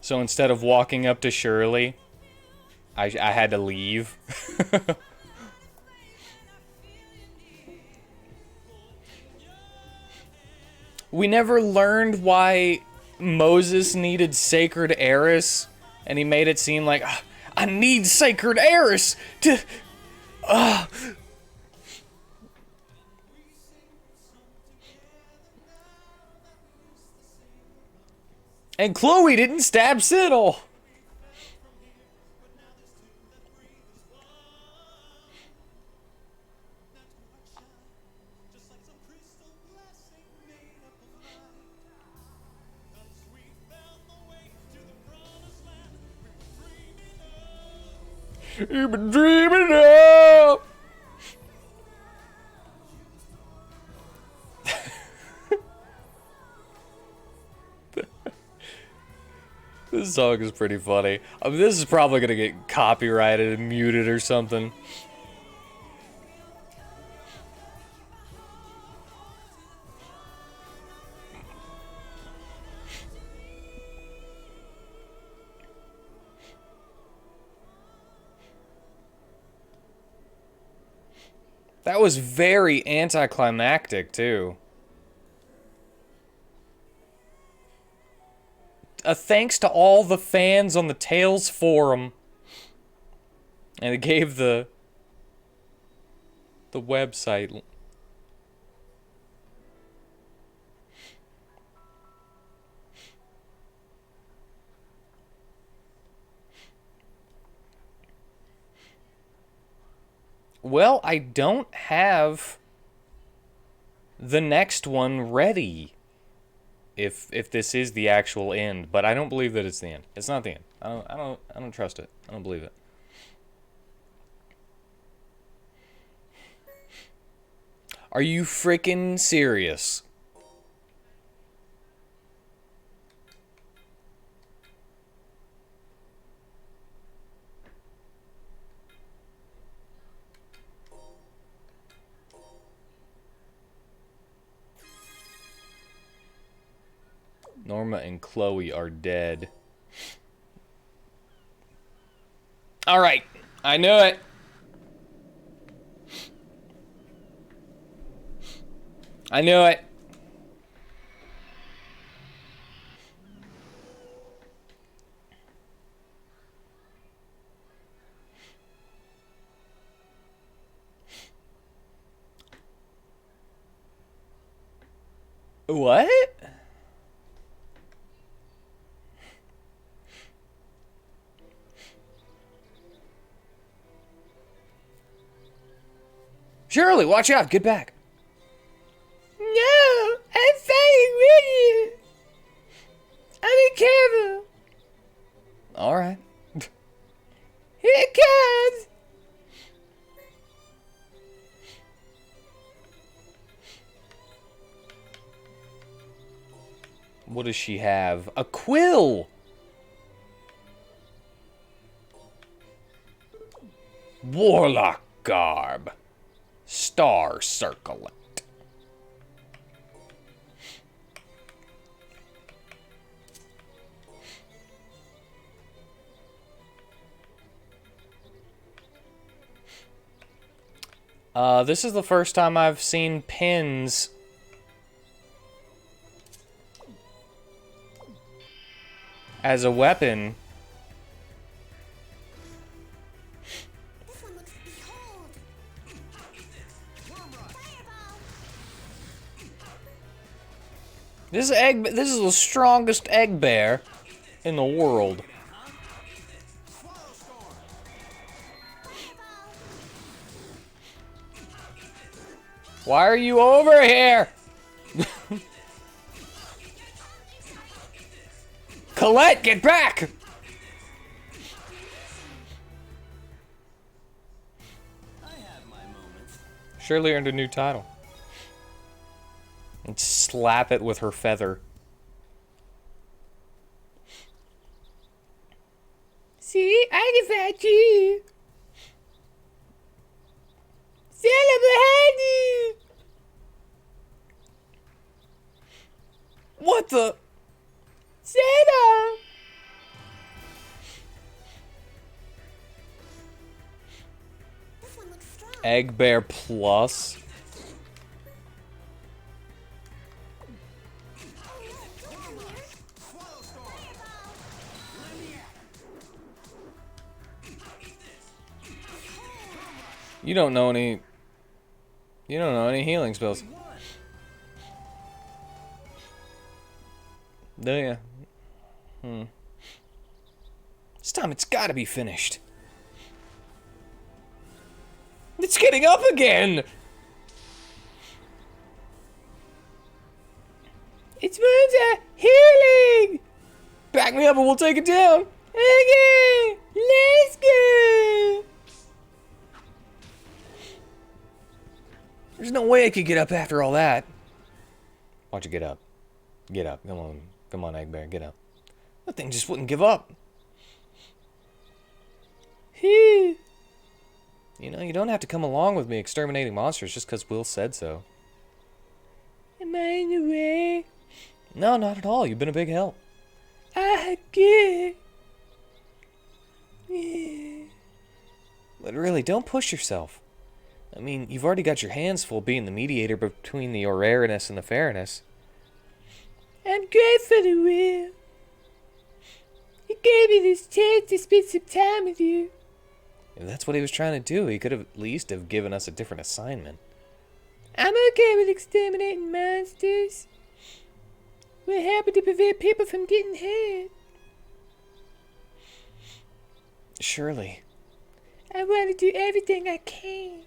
So instead of walking up to Shirley, I had to leave. We never learned why Moses needed Sacred Eris, and he made it seem like, I need Sacred Eris to... And Chloe didn't stab Siddle. You've been dreaming up. This song is pretty funny. I mean, this is probably gonna get copyrighted and muted or something. That was very anticlimactic, too. a thanks to all the fans on the Tales forum. And it gave the website. Well, I don't have the next one ready. If this is the actual end, but I don't believe that it's the end. It's not the end. I don't trust it. I don't believe it. Are you freaking serious? Norma and Chloe are dead. All right, I knew it. I knew it. What? Shirley, watch out. Get back. No, I'm fighting with you. I'm careful. All right. Here it comes. What does she have? A quill. Warlock garb. Star circlet. This is the first time I've seen pins as a weapon. This one looks behold. Fireball. This is the strongest egg bear in the world. Why are you over here? Colette, get back! Shirley earned a new title. And slap it with her feather. See, I can fight you. Santa behind you. What the? Santa! This one looks strong. Egg Bear Plus. You don't know any healing spells. Do ya? This time it's gotta be finished. It's getting up again! Its wounds are healing! Back me up and we'll take it down! Okay! Let's go! There's no way I could get up after all that. Why'd you get up? Get up. Come on. Come on, Egg Bear. Get up. That thing just wouldn't give up. You know, you don't have to come along with me exterminating monsters just because Will said so. Am I in the way? No, not at all. You've been a big help. Good. But really, don't push yourself. I mean, you've already got your hands full being the mediator between the Orariness and the Fairness. I'm good for the Will. gave me this chance to spend some time with you. If that's what he was trying to do, he could have at least have given us a different assignment. I'm okay with exterminating monsters. We're happy to prevent people from getting hurt. Surely. I want to do everything I can.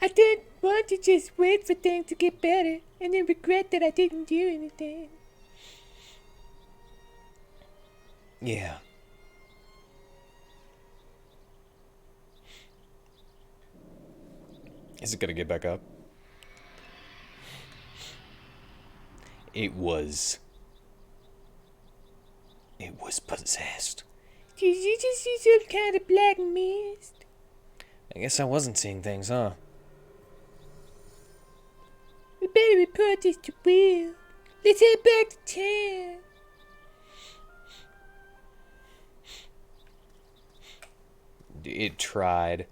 I don't want to just wait for things to get better and then regret that I didn't do anything. Yeah. Is it gonna get back up? It was possessed. Did you just see some kind of black mist? I guess I wasn't seeing things, huh? We better report this to Will. Let's head back to town. It tried.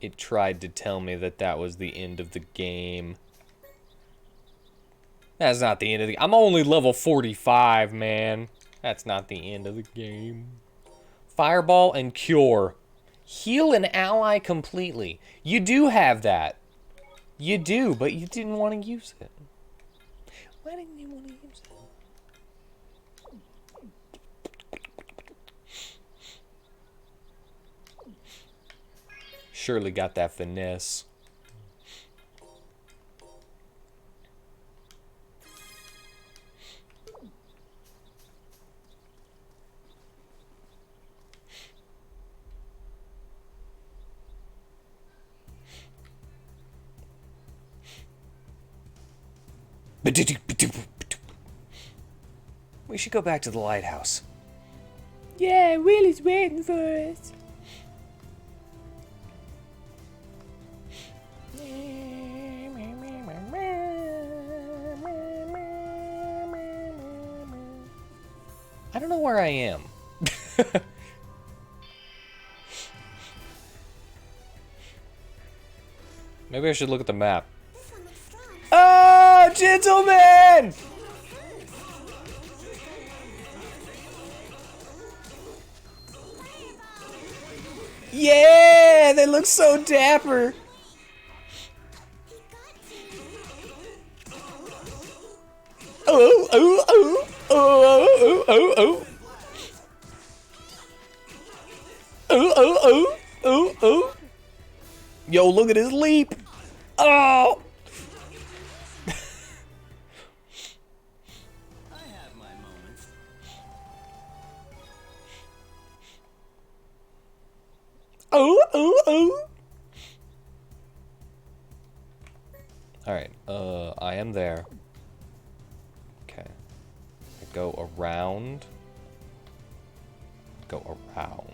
It tried to tell me that that was the end of the game. That's not the end of the... I'm only level 45, man. That's not the end of the game. Fireball and Cure. Heal an ally completely. You do have that. You do, but you didn't want to use it. Why didn't you want to use it? Surely got that finesse. We should go back to the lighthouse. Yeah, Will is waiting for us. I don't know where I am. Maybe I should look at the map. Oh, gentlemen! Yeah, they look so dapper. Oh, oh, oh, oh, oh, oh, oh. Oh, oh, oh, oh, oh. Yo, look at his leap. Oh. I have my moments. Oh, oh, oh. Alright, I am there. Okay. I go around. Go around.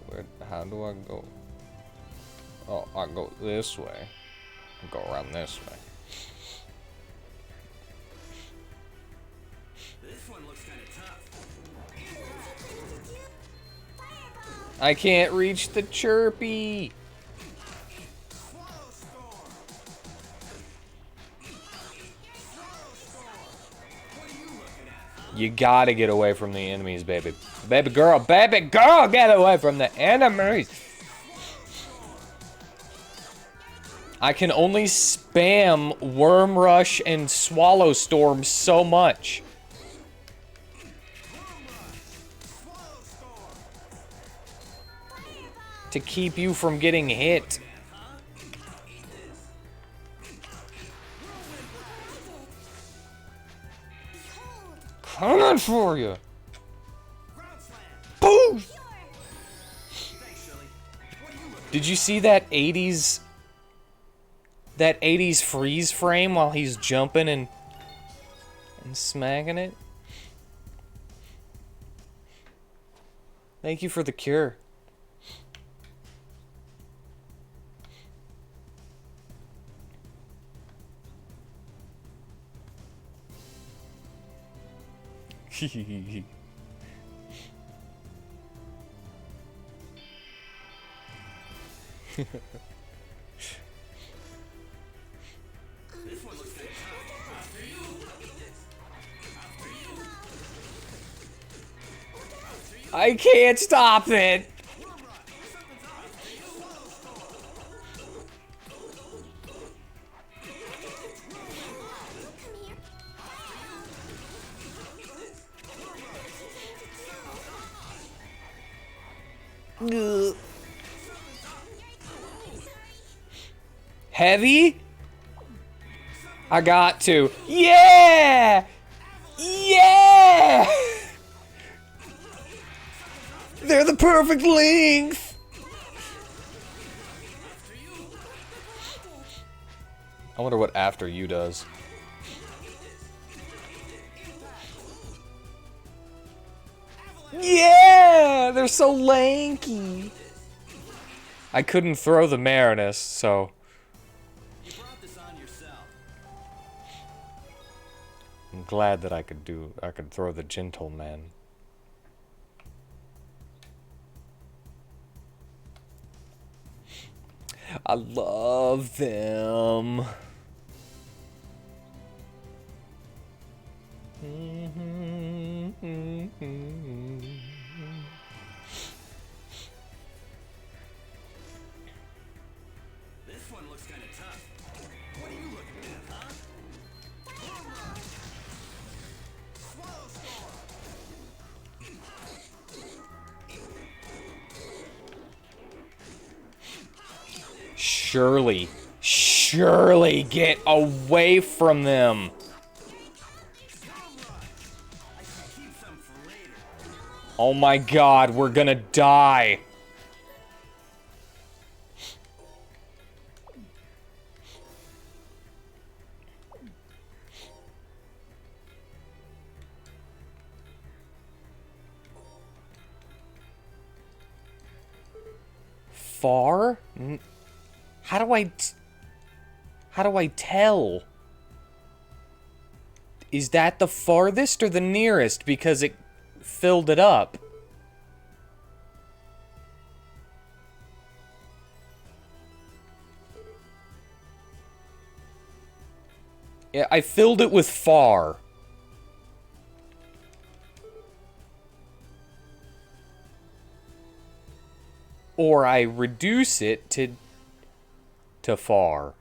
Where, how do I go? Oh, I go this way. I go around this way. This one looks kind of tough. I can't reach the chirpy. You gotta get away from the enemies, baby. Baby girl, get away from the enemies. I can only spam Worm Rush and Swallow Storm so much. To keep you from getting hit. Coming for you. Boom! Did you see that 80s freeze frame while he's jumping and smacking it? Thank you for the cure. I can't stop it. Ugh. Heavy? I got to. Yeah! Yeah! They're the perfect length! I wonder what after you does. Yeah! They're so lanky. I couldn't throw the Marinus, so... You brought this on yourself. I'm glad that I could throw the Gentleman. I love them. This one looks kind of tough. What are you looking at, huh? Swallow Storm! Surely get away from them. I should keep some for later. Oh my god, we're gonna die. Far? How do I tell? Is that the farthest or the nearest? Because it filled it up. Yeah, I filled it with far. Or I reduce it to far.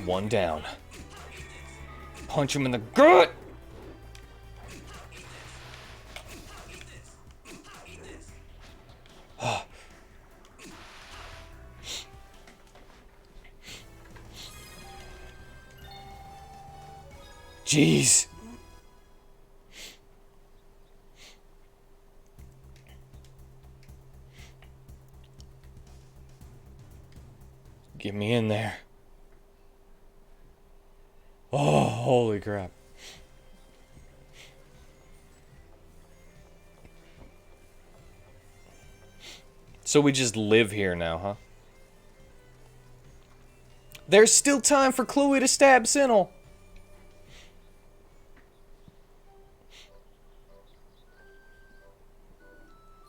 One down. Punch him in the gut! Jeez. Get me in there. Oh, holy crap. So we just live here now, huh? There's still time for Chloe to stab Sinnel.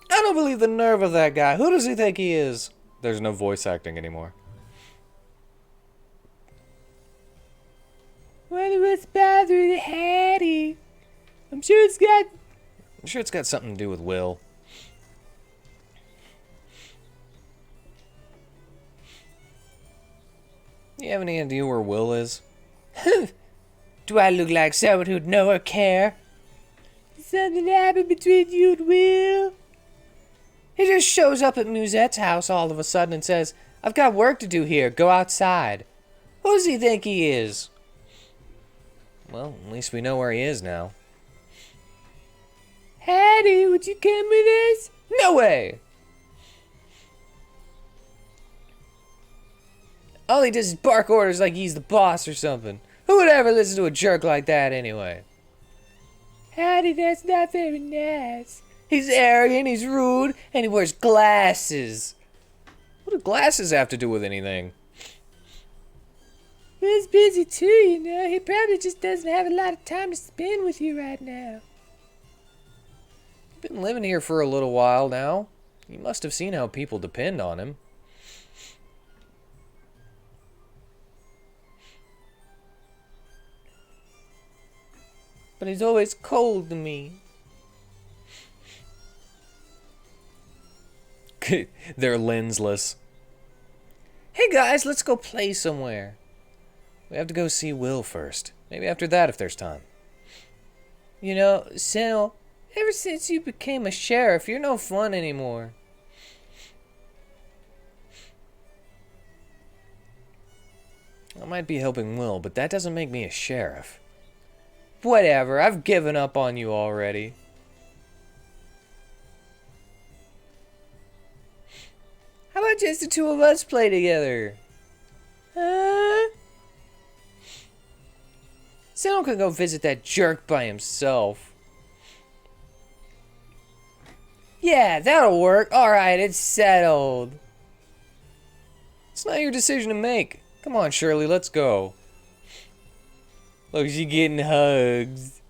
I don't believe the nerve of that guy. Who does he think he is? There's no voice acting anymore. What was bothering Hattie? I'm sure it's got something to do with Will. You have any idea where Will is? Do I look like someone who'd know or care? Something happened between you and Will? He just shows up at Musette's house all of a sudden and says, I've got work to do here, go outside. Who does he think he is? Well, at least we know where he is now. Hattie, would you come with us? No way! All he does is bark orders like he's the boss or something. Who would ever listen to a jerk like that anyway? Howdy, that's not very nice. He's arrogant, he's rude, and he wears glasses. What do glasses have to do with anything? He's busy too, you know. He probably just doesn't have a lot of time to spend with you right now. Been living here for a little while now. You must have seen how people depend on him. But he's always cold to me. They're lensless. Hey guys, let's go play somewhere. We have to go see Will first. Maybe after that if there's time. You know, Sentinel, ever since you became a sheriff, you're no fun anymore. I might be helping Will, but that doesn't make me a sheriff. Whatever, I've given up on you already. How about just the two of us play together? Sentinel can go visit that jerk by himself. Yeah, that'll work. Alright, it's settled. It's not your decision to make. Come on, Shirley, let's go. Look, she's getting hugs.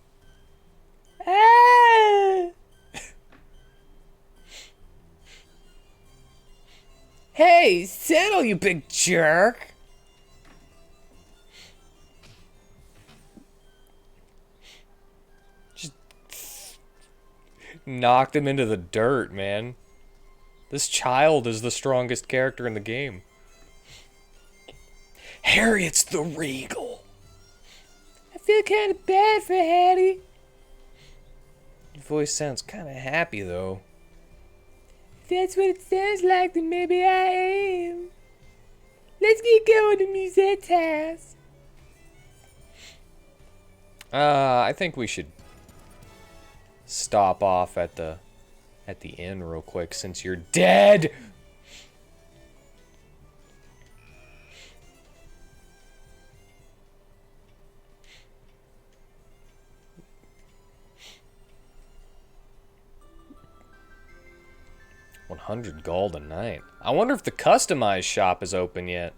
Ah! Hey, settle, you big jerk. Just knocked him into the dirt, man. This child is the strongest character in the game. Harriet's the Regal. I feel kind of bad for Hattie. Your voice sounds kind of happy, though. If that's what it sounds like, then maybe I am. Let's get going to Musette's house. I think we should stop off at the inn real quick since you're dead. $100 a night. I wonder if the customized shop is open yet.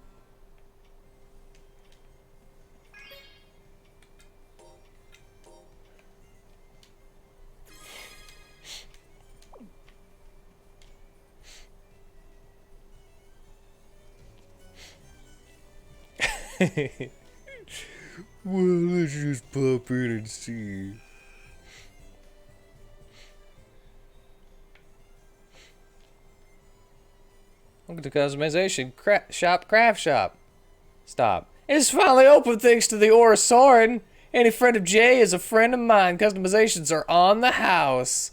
Well, let's just pop in and see. Welcome to customization craft shop. Stop. It's finally open thanks to the Aura Soren. Any friend of Jay is a friend of mine. Customizations are on the house.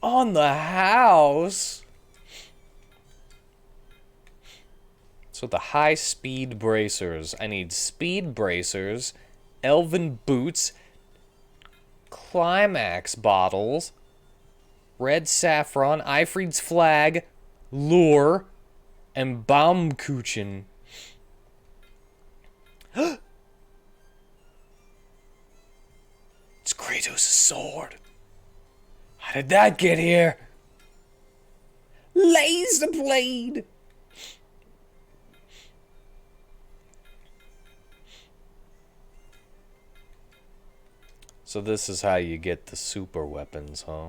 On the house? So the high speed bracers. I need speed bracers, elven boots, climax bottles, red saffron, Ifrid's flag, lure, and Baumkuchen. It's Kratos' sword. How did that get here? Laser blade. So this is how you get the super weapons, huh?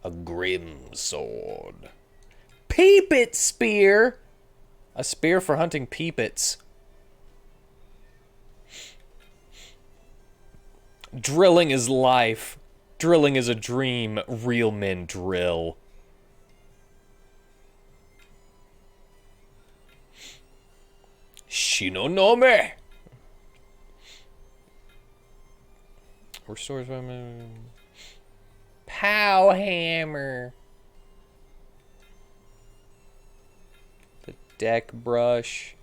A grim sword. Peepit spear! A spear for hunting peepits. Drilling is life. Drilling is a dream. Real men drill. Shinonome! Restores women. Pow hammer. The deck brush.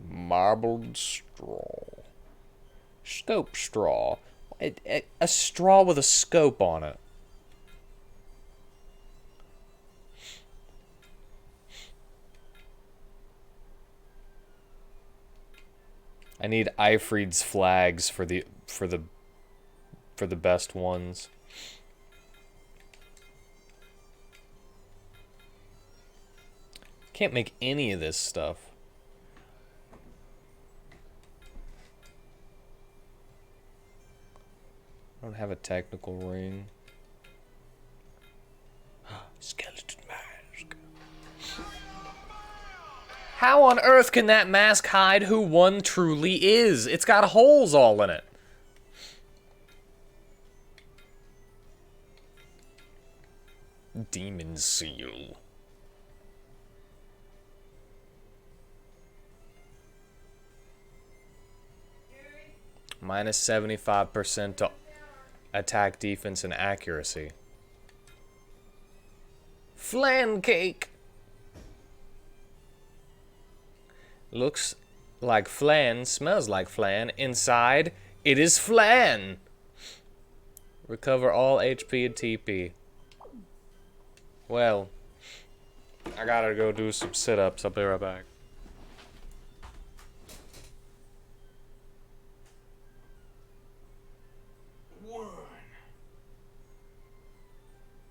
Marbled straw. Scope straw. A straw with a scope on it. I need Ifrid's flags for the best ones. Can't make any of this stuff. I don't have a technical ring. Skeleton mask. How on earth can that mask hide who one truly is? It's got holes all in it. Demon seal. Minus 75% to attack, defense, and accuracy. Flan cake. Looks like flan, smells like flan. Inside, it is flan. Recover all HP and TP. Well, I gotta go do some sit-ups. I'll be right back. One,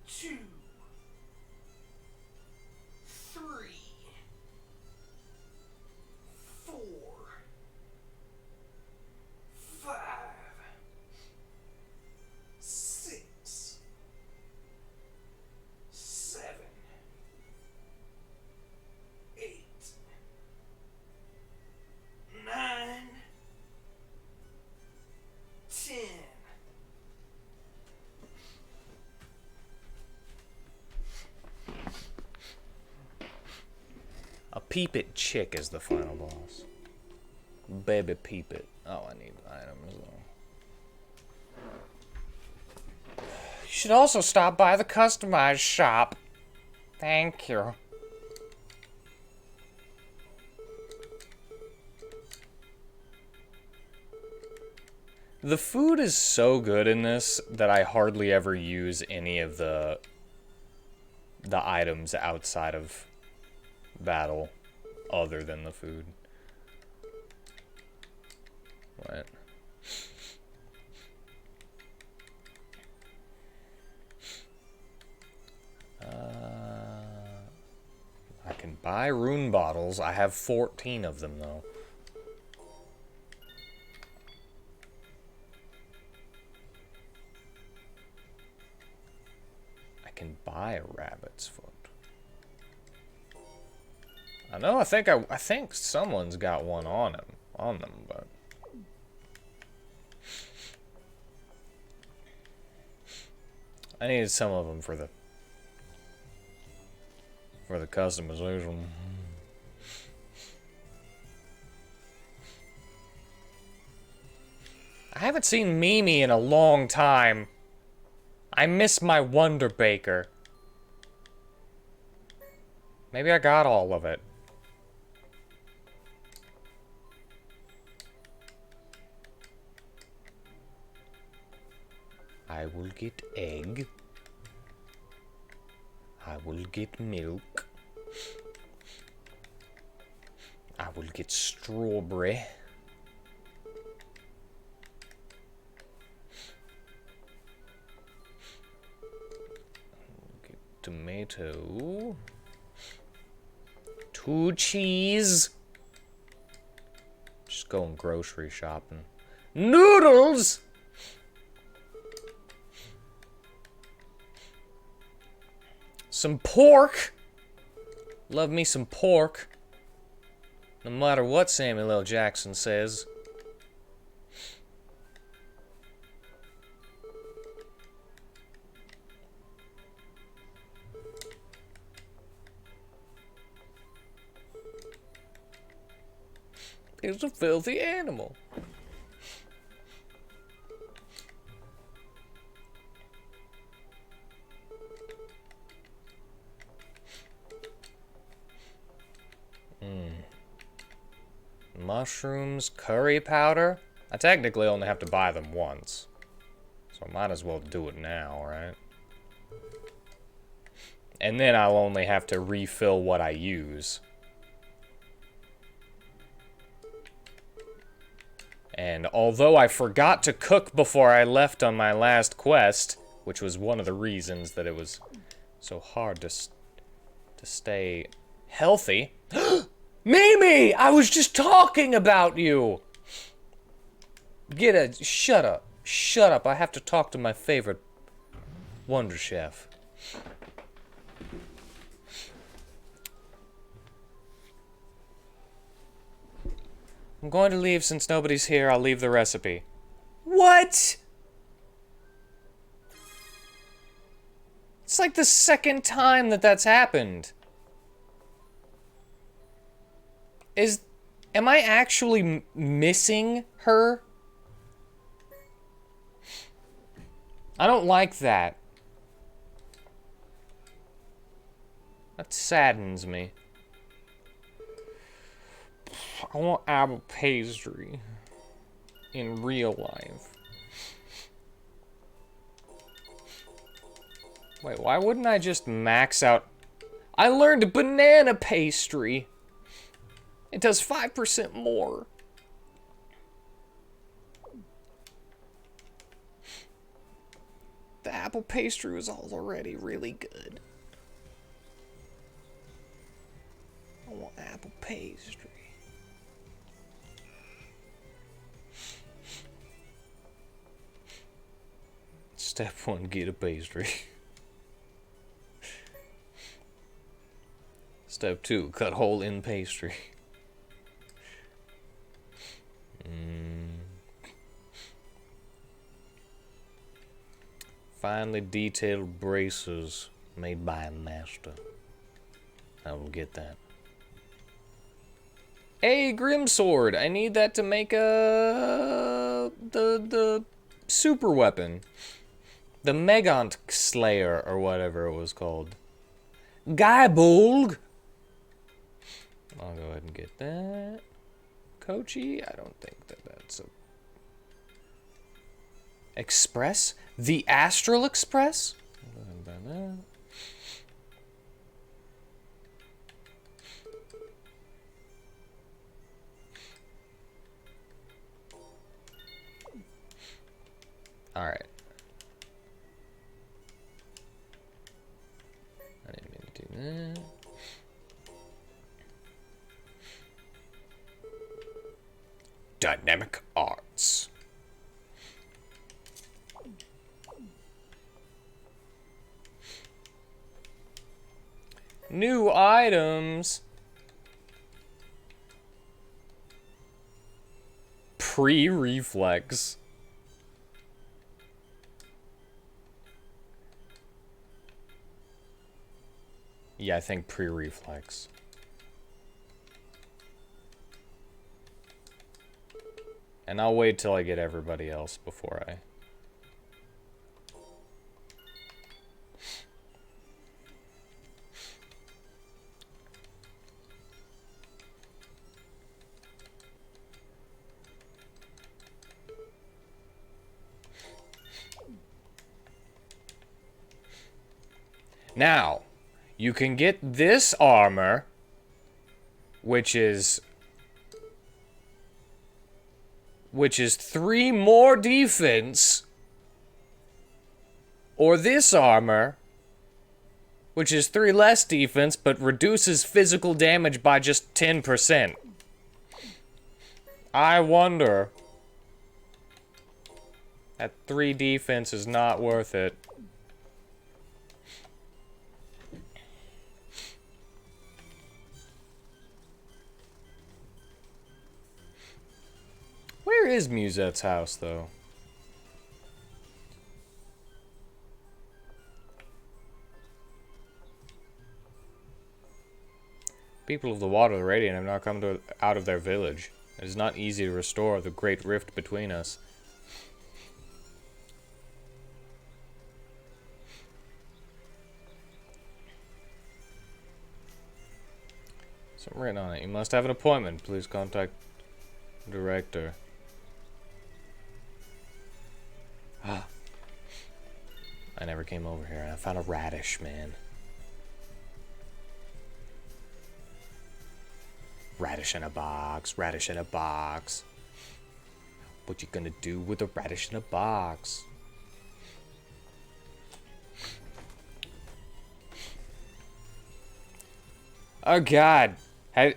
two, three, four, five, six, seven, eight, nine, 10. A Peep It chick is the final boss. Baby Peep It. Oh, I need items though. You should also stop by the customized shop. Thank you. The food is so good in this that I hardly ever use any of the items outside of battle other than the food. What? I can buy rune bottles. I have 14 of them though. I can buy a rabbit's foot. I know. I think someone's got one on them, but I needed some of them for the customization. I haven't seen Mimi in a long time. I miss my Wonder Baker. Maybe I got all of it. I will get egg. I will get milk. I will get strawberry. Get tomato. 2 cheese. Just going grocery shopping. Noodles! Some pork. Love me some pork. No matter what Samuel L. Jackson says. He's a filthy animal. Mushrooms, curry powder. I technically only have to buy them once. So I might as well do it now, right? And then I'll only have to refill what I use. And although I forgot to cook before I left on my last quest, which was one of the reasons that it was so hard to stay healthy. Mimi! I was just talking about you! Shut up. Shut up. I have to talk to my favorite Wonder Chef. I'm going to leave since nobody's here. I'll leave the recipe. What? It's like the second time that that's happened. Am I actually missing her? I don't like that. That saddens me. I want apple pastry in real life. Wait, why wouldn't I just max out? I learned banana pastry. It does 5% more. The apple pastry was already really good. I want apple pastry. Step 1, get a pastry. Step 2, cut hole in pastry. Finely detailed braces made by a master. I will get that. A Grim Sword. I need that to make the super weapon. The Megant Slayer, or whatever it was called. Guybold! I'll go ahead and get that. Kochi? I don't think that's a... Express? The Astral Express? Alright. I didn't mean to do that. Dynamic Arts. New items. Pre-reflex. Yeah, I think pre-reflex. And I'll wait till I get everybody else before I... Now, you can get this armor, which is 3 more defense, or this armor, which is 3 less defense, but reduces physical damage by just 10%. I wonder. That 3 defense is not worth it. Where is Musette's house, though? People of the Water, the Radiant, have now come out of their village. It is not easy to restore the great rift between us. Something written on it. You must have an appointment. Please contact the director. Ah. I never came over here and I found a radish, man. Radish in a box, radish in a box. What you gonna do with a radish in a box? Oh God, have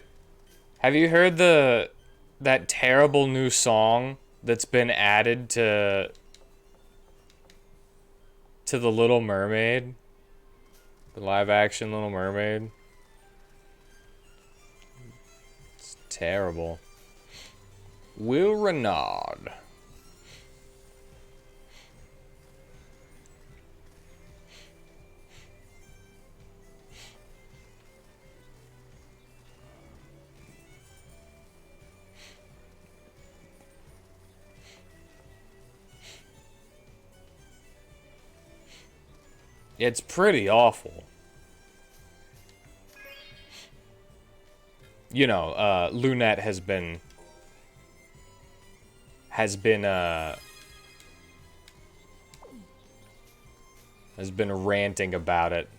you heard that terrible new song that's been added to the Little Mermaid, the live action Little Mermaid? It's terrible. Will Renaud. It's pretty awful. You know, Lunette has been ranting about it.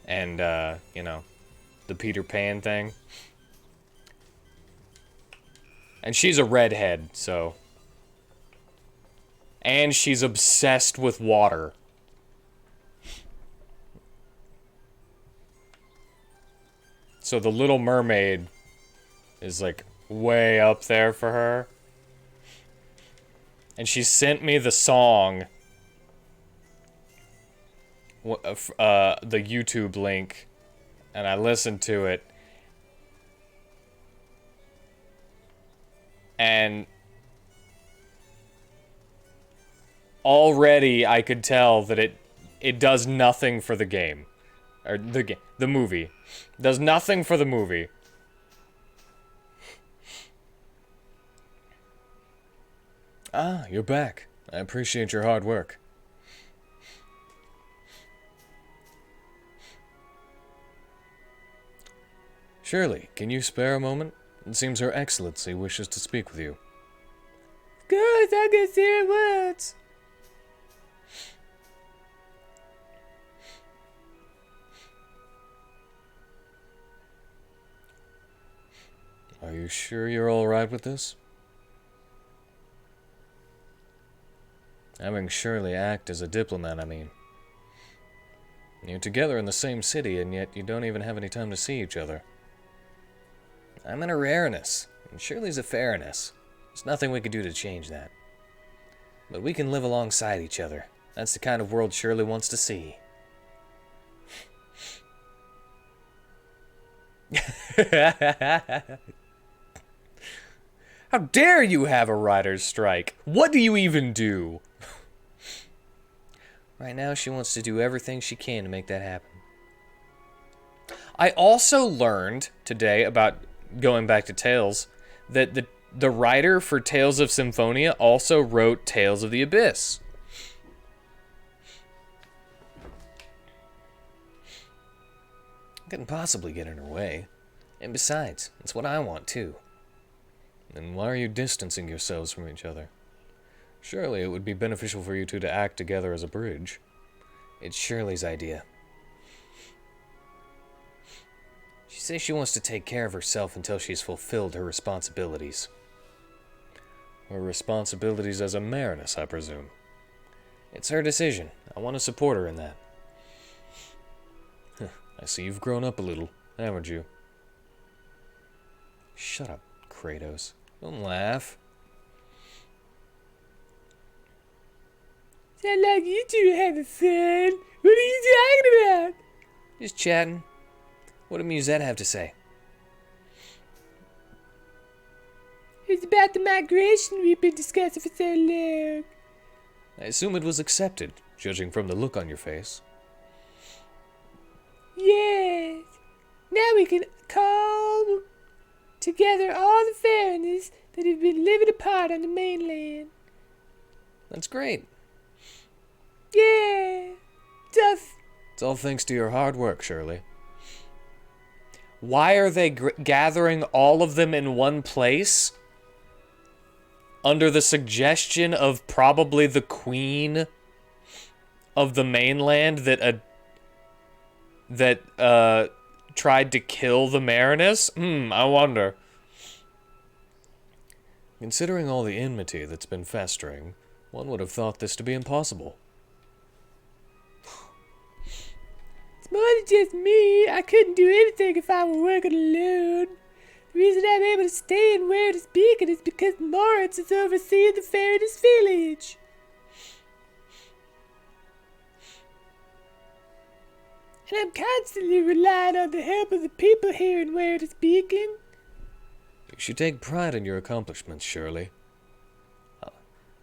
And you know, the Peter Pan thing. And she's a redhead, so. And she's obsessed with water. So the Little Mermaid is like way up there for her. And she sent me the song, the YouTube link, and I listened to it. And already I could tell that it does nothing for the game. Or the movie. Does nothing for the movie. Ah, you're back. I appreciate your hard work. Shirley, can you spare a moment? It seems Her Excellency wishes to speak with you. Good, I can hear words. Are you sure you're all right with this? Having Shirley act as a diplomat, I mean. You're together in the same city, and yet you don't even have any time to see each other. I'm in a rareness, and Shirley's a fairness. There's nothing we could do to change that. But we can live alongside each other. That's the kind of world Shirley wants to see. How dare you have a writer's strike? What do you even do? Right now, she wants to do everything she can to make that happen. I also learned today about, going back to Tales, that the writer for Tales of Symphonia also wrote Tales of the Abyss. I couldn't possibly get in her way. And besides, it's what I want too. Then why are you distancing yourselves from each other? Surely it would be beneficial for you two to act together as a bridge. It's Shirley's idea. She says she wants to take care of herself until she's fulfilled her responsibilities. Her responsibilities as a Marinus, I presume. It's her decision. I want to support her in that. I see you've grown up a little, haven't you? Shut up, Kratos. Don't laugh. Sound like you two are having fun. What are you talking about? Just chatting. What did Musette have to say? It's about the migration we've been discussing for so long. I assume it was accepted, judging from the look on your face. Yes. Now we can call together all the foreigners that have been living apart on the mainland. That's great. Yeah. It's all thanks to your hard work, Shirley. Why are they gathering all of them in one place? Under the suggestion of probably the queen of the mainland that tried to kill the Marinus? I wonder. Considering all the enmity that's been festering, one would have thought this to be impossible. It's more than just me. I couldn't do anything if I were working alone. The reason I'm able to stay and wear this beacon is because Moritz is overseeing the fair in his village. And I'm constantly relying on the help of the people here in Where Beacon. You should take pride in your accomplishments, Shirley.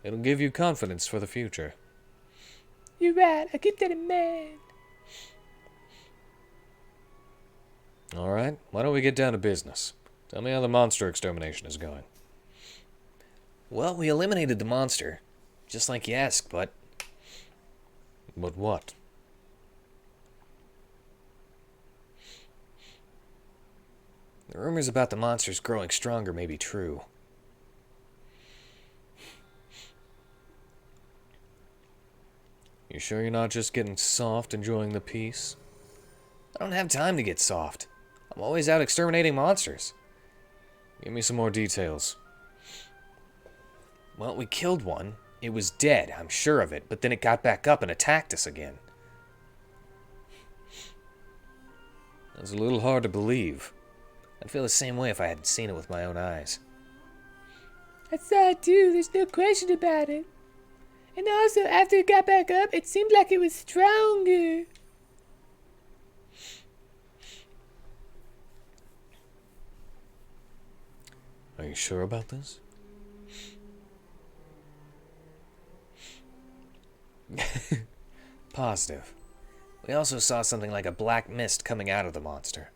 It'll give you confidence for the future. You're right, I'll keep that in mind. Alright, why don't we get down to business? Tell me how the monster extermination is going. Well, we eliminated the monster. Just like you asked, but... But what? The rumors about the monsters growing stronger may be true. You sure you're not just getting soft enjoying the peace? I don't have time to get soft. I'm always out exterminating monsters. Give me some more details. Well, we killed one. It was dead, I'm sure of it, but then it got back up and attacked us again. That's a little hard to believe. I'd feel the same way if I hadn't seen it with my own eyes. I saw it too, there's no question about it. And also, after it got back up, it seemed like it was stronger. Are you sure about this? Positive. We also saw something like a black mist coming out of the monster.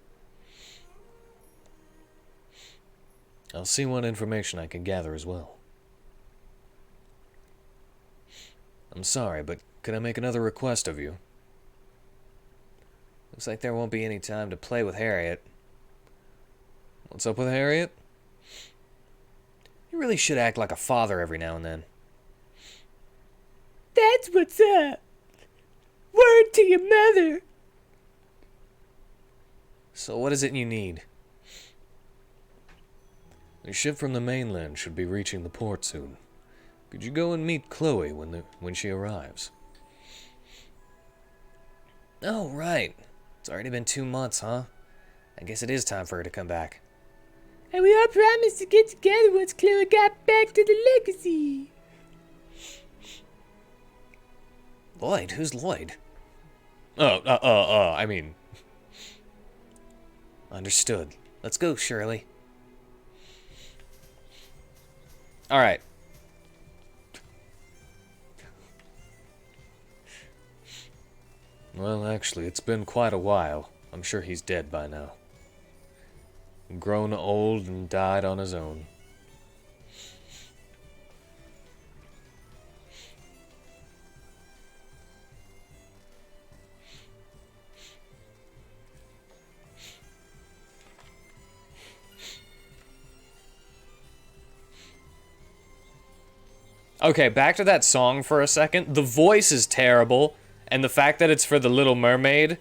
I'll see what information I can gather as well. I'm sorry, but could I make another request of you? Looks like there won't be any time to play with Harriet. What's up with Harriet? You really should act like a father every now and then. That's what's up. Word to your mother. So what is it you need? The ship from the mainland should be reaching the port soon. Could you go and meet Chloe when she arrives? Oh, right. It's already been 2 months, huh? I guess it is time for her to come back. And we all promised to get together once Chloe got back to the legacy. Lloyd? Who's Lloyd? I mean... Understood. Let's go, Shirley. Alright. Well, actually, it's been quite a while. I'm sure he's dead by now. Grown old and died on his own. Okay, back to that song for a second. The voice is terrible, and the fact that it's for the Little Mermaid,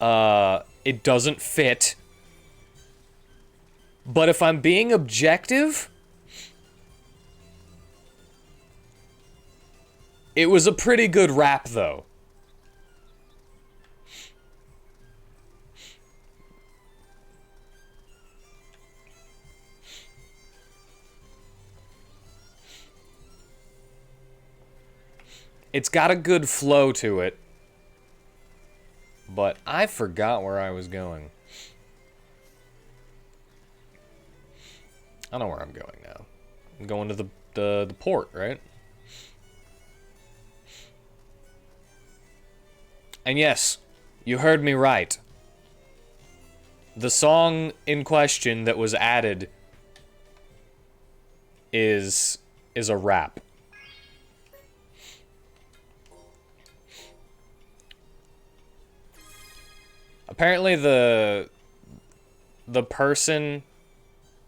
it doesn't fit. But if I'm being objective, it was a pretty good rap, though. It's got a good flow to it. But I forgot where I was going. I know where I'm going now. I'm going to the port, right? And yes, you heard me right. The song in question that was added is a rap. Apparently the person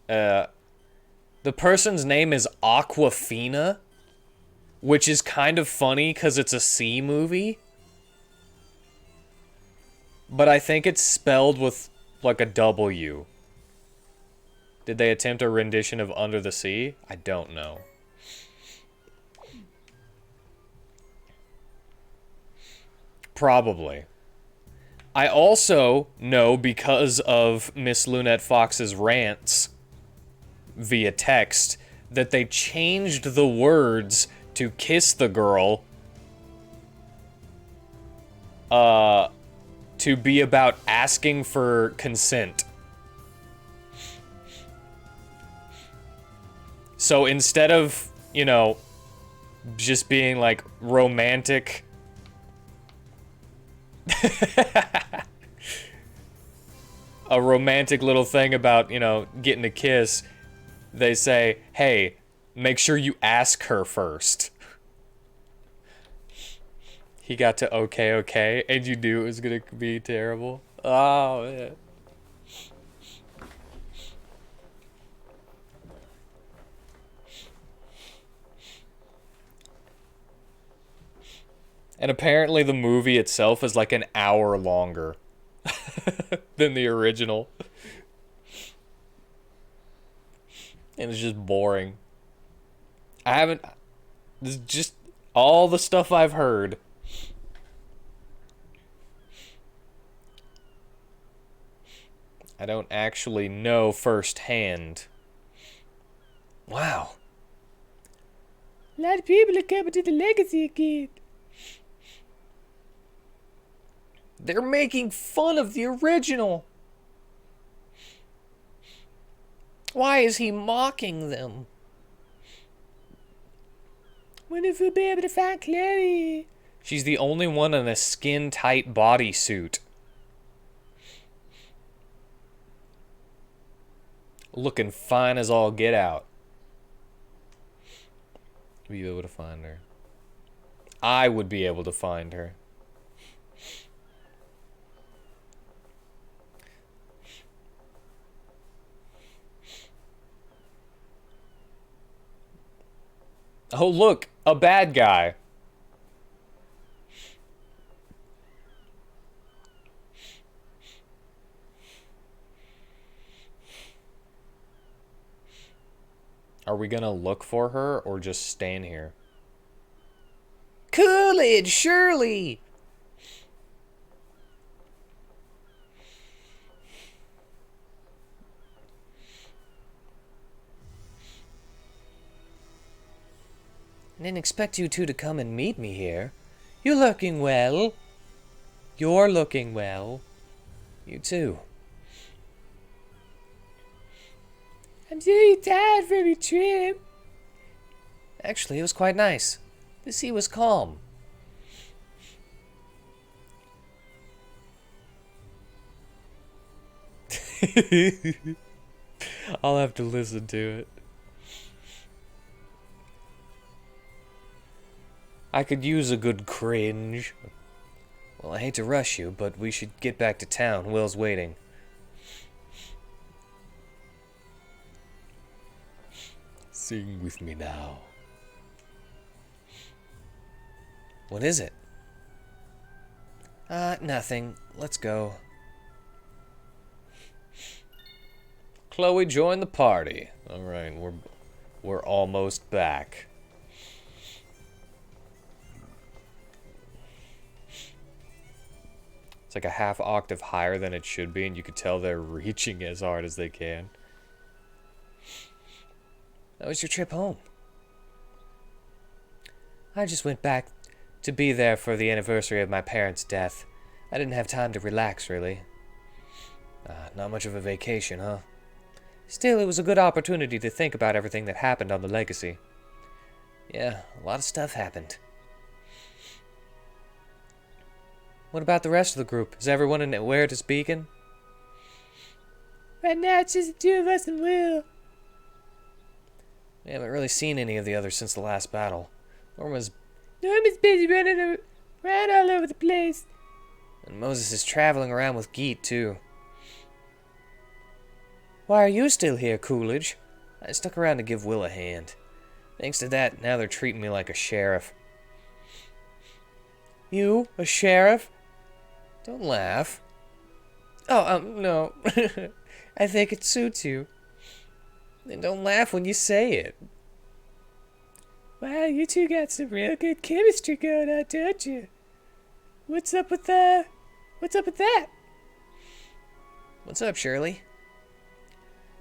the person's name is Aquafina, which is kind of funny because it's a C movie. But I think it's spelled with like a W. Did they attempt a rendition of Under the Sea? I don't know. Probably. I also know, because of Miss Lunette Fox's rants via text, that they changed the words to kiss the girl to be about asking for consent. So instead of, you know, just being like romantic a romantic little thing about, you know, getting a kiss, they say, hey, make sure you ask her first. He got to okay, and you knew it was gonna be terrible. Oh, man. And apparently the movie itself is like an hour longer than the original. And it's just boring. I haven't... This is just all the stuff I've heard. I don't actually know firsthand. Wow. A lot of people are coming to the legacy again. They're making fun of the original. Why is he mocking them? Wonder if we'll be able to find Chloe. She's the only one in a skin-tight bodysuit. Looking fine as all get out. Will you be able to find her? I would be able to find her. Oh, look, a bad guy. Are we gonna look for her or just stand here? Coolidge, Shirley! I didn't expect you two to come and meet me here. You're looking well. You're looking well. You too. I'm sure you're tired from your trip. Actually, it was quite nice. The sea was calm. I'll have to listen to it. I could use a good cringe. Well, I hate to rush you, but we should get back to town. Will's waiting. Sing with me now. What is it? Nothing. Let's go. Chloe joined the party. All right, we're almost back. It's like a half octave higher than it should be, and you could tell they're reaching as hard as they can. How was your trip home? I just went back to be there for the anniversary of my parents' death. I didn't have time to relax, really. Not much of a vacation, huh? Still, it was a good opportunity to think about everything that happened on the Legacy. Yeah, a lot of stuff happened. What about the rest of the group? Is everyone aware to speaking? Right now, it's just the two of us and Will. We haven't really seen any of the others since the last battle. Norman's busy running around all over the place. And Moses is traveling around with Geet, too. Why are you still here, Coolidge? I stuck around to give Will a hand. Thanks to that, now they're treating me like a sheriff. You? A sheriff? Don't laugh. Oh, no. I think it suits you. Then don't laugh when you say it. Wow, you two got some real good chemistry going on, don't you? What's up with that? What's up, Shirley?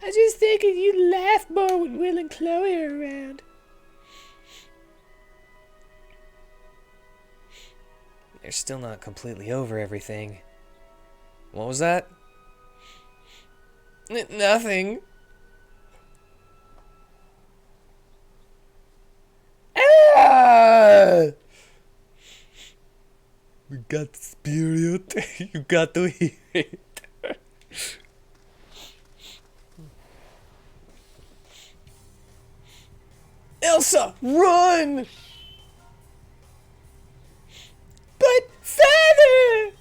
I was just thinking you laugh more when Will and Chloe are around. They're still not completely over everything. What was that? Nothing. Ah! We got the spirit. You got to hear it. Elsa, run! But, Father!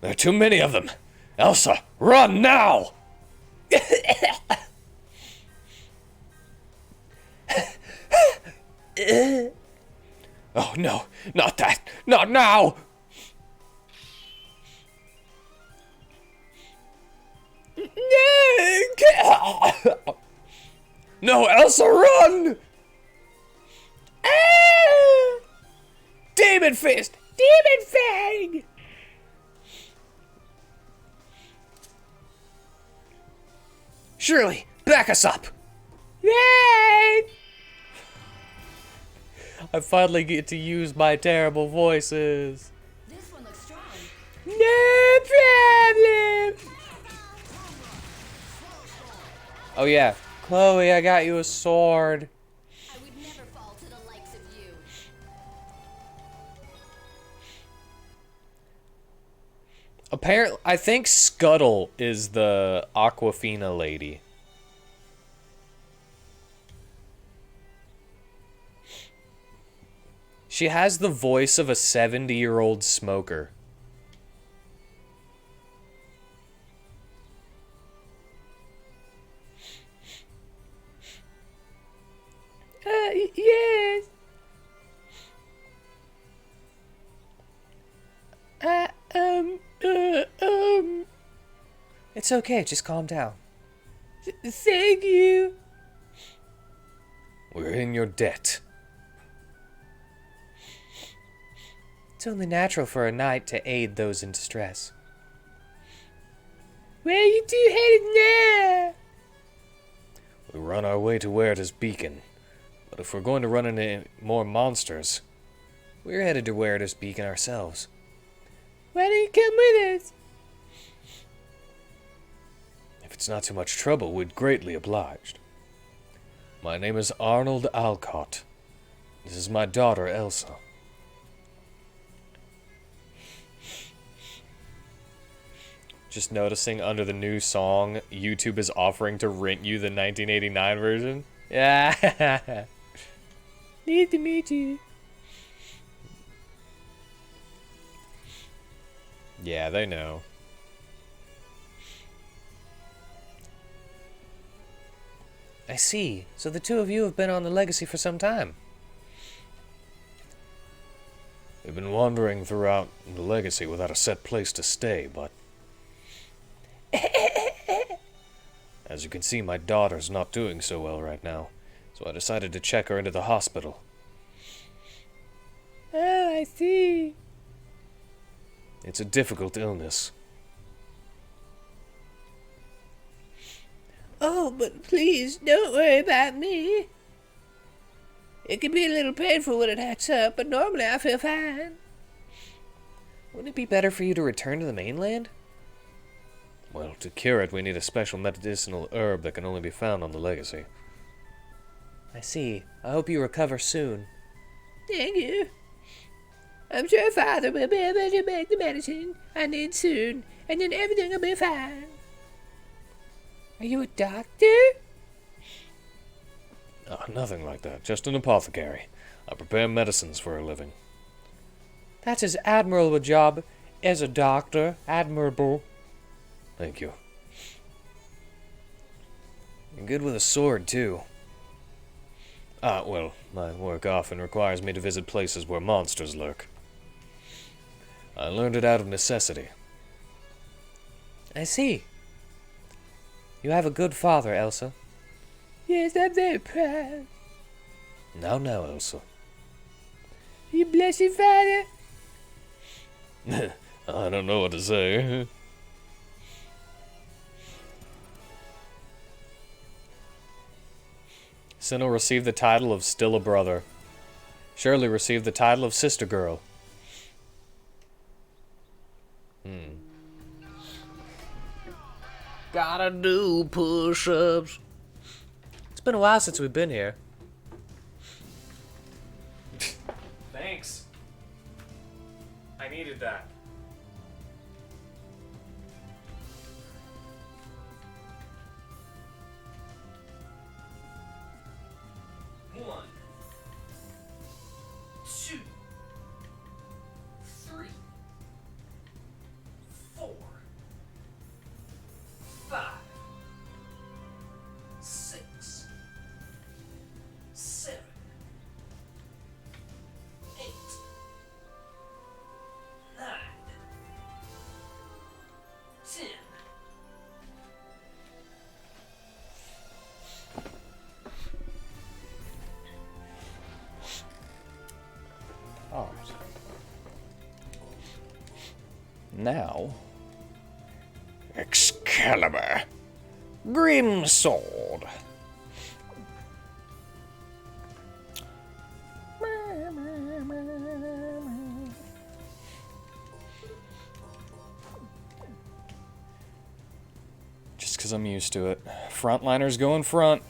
There are too many of them. Elsa, run now! Oh no, not that! Not now! No, Elsa, run! Ah! Demon Fist! Demon Fang! Shirley, back us up! Right! I finally get to use my terrible voices. This one looks strong. No problem! Oh yeah, Chloe, I got you a sword. I would never fall to the likes of you. Apparently, I think Scuttle is the Aquafina lady. She has the voice of a 70-year-old smoker. Yes. It's okay, just calm down. Thank you. We're in your debt. It's only natural for a knight to aid those in distress. Where are you two headed now? We're on our way to Huerta's Beacon. But if we're going to run into more monsters, we're headed to Huerta's Beacon ourselves. Why don't you come with us? If it's not too much trouble, we'd greatly obliged. My name is Arnold Alcott. This is my daughter, Elsa. Just noticing under the new song, YouTube is offering to rent you the 1989 version. Yeah. Need to meet you. Yeah, they know. I see. So the two of you have been on the Legacy for some time. We've been wandering throughout the Legacy without a set place to stay, but... As you can see, my daughter's not doing so well right now, so I decided to check her into the hospital. Oh, I see. It's a difficult illness. Oh, but please, don't worry about me. It can be a little painful when it acts up, but normally I feel fine. Wouldn't it be better for you to return to the mainland? Well, to cure it, we need a special medicinal herb that can only be found on the Legacy. I see. I hope you recover soon. Thank you. I'm sure Father will be able to make the medicine I need soon, and then everything will be fine. Are you a doctor? Oh, nothing like that. Just an apothecary. I prepare medicines for a living. That's as admirable a job as a doctor. Admirable. Thank you. You're good with a sword, too. Well, my work often requires me to visit places where monsters lurk. I learned it out of necessity. I see. You have a good father, Elsa. Yes, I'm very proud. No, Elsa. You bless your father. I don't know what to say. Sinnoh received the title of Still a Brother. Shirley received the title of Sister Girl. Gotta do push-ups. It's been a while since we've been here. Thanks. I needed that. One, two, three, four, five, six, seven, eight, nine, 10. Alright. Now, Excalibur. Grim Sword. Just because I'm used to it. Frontliners going front.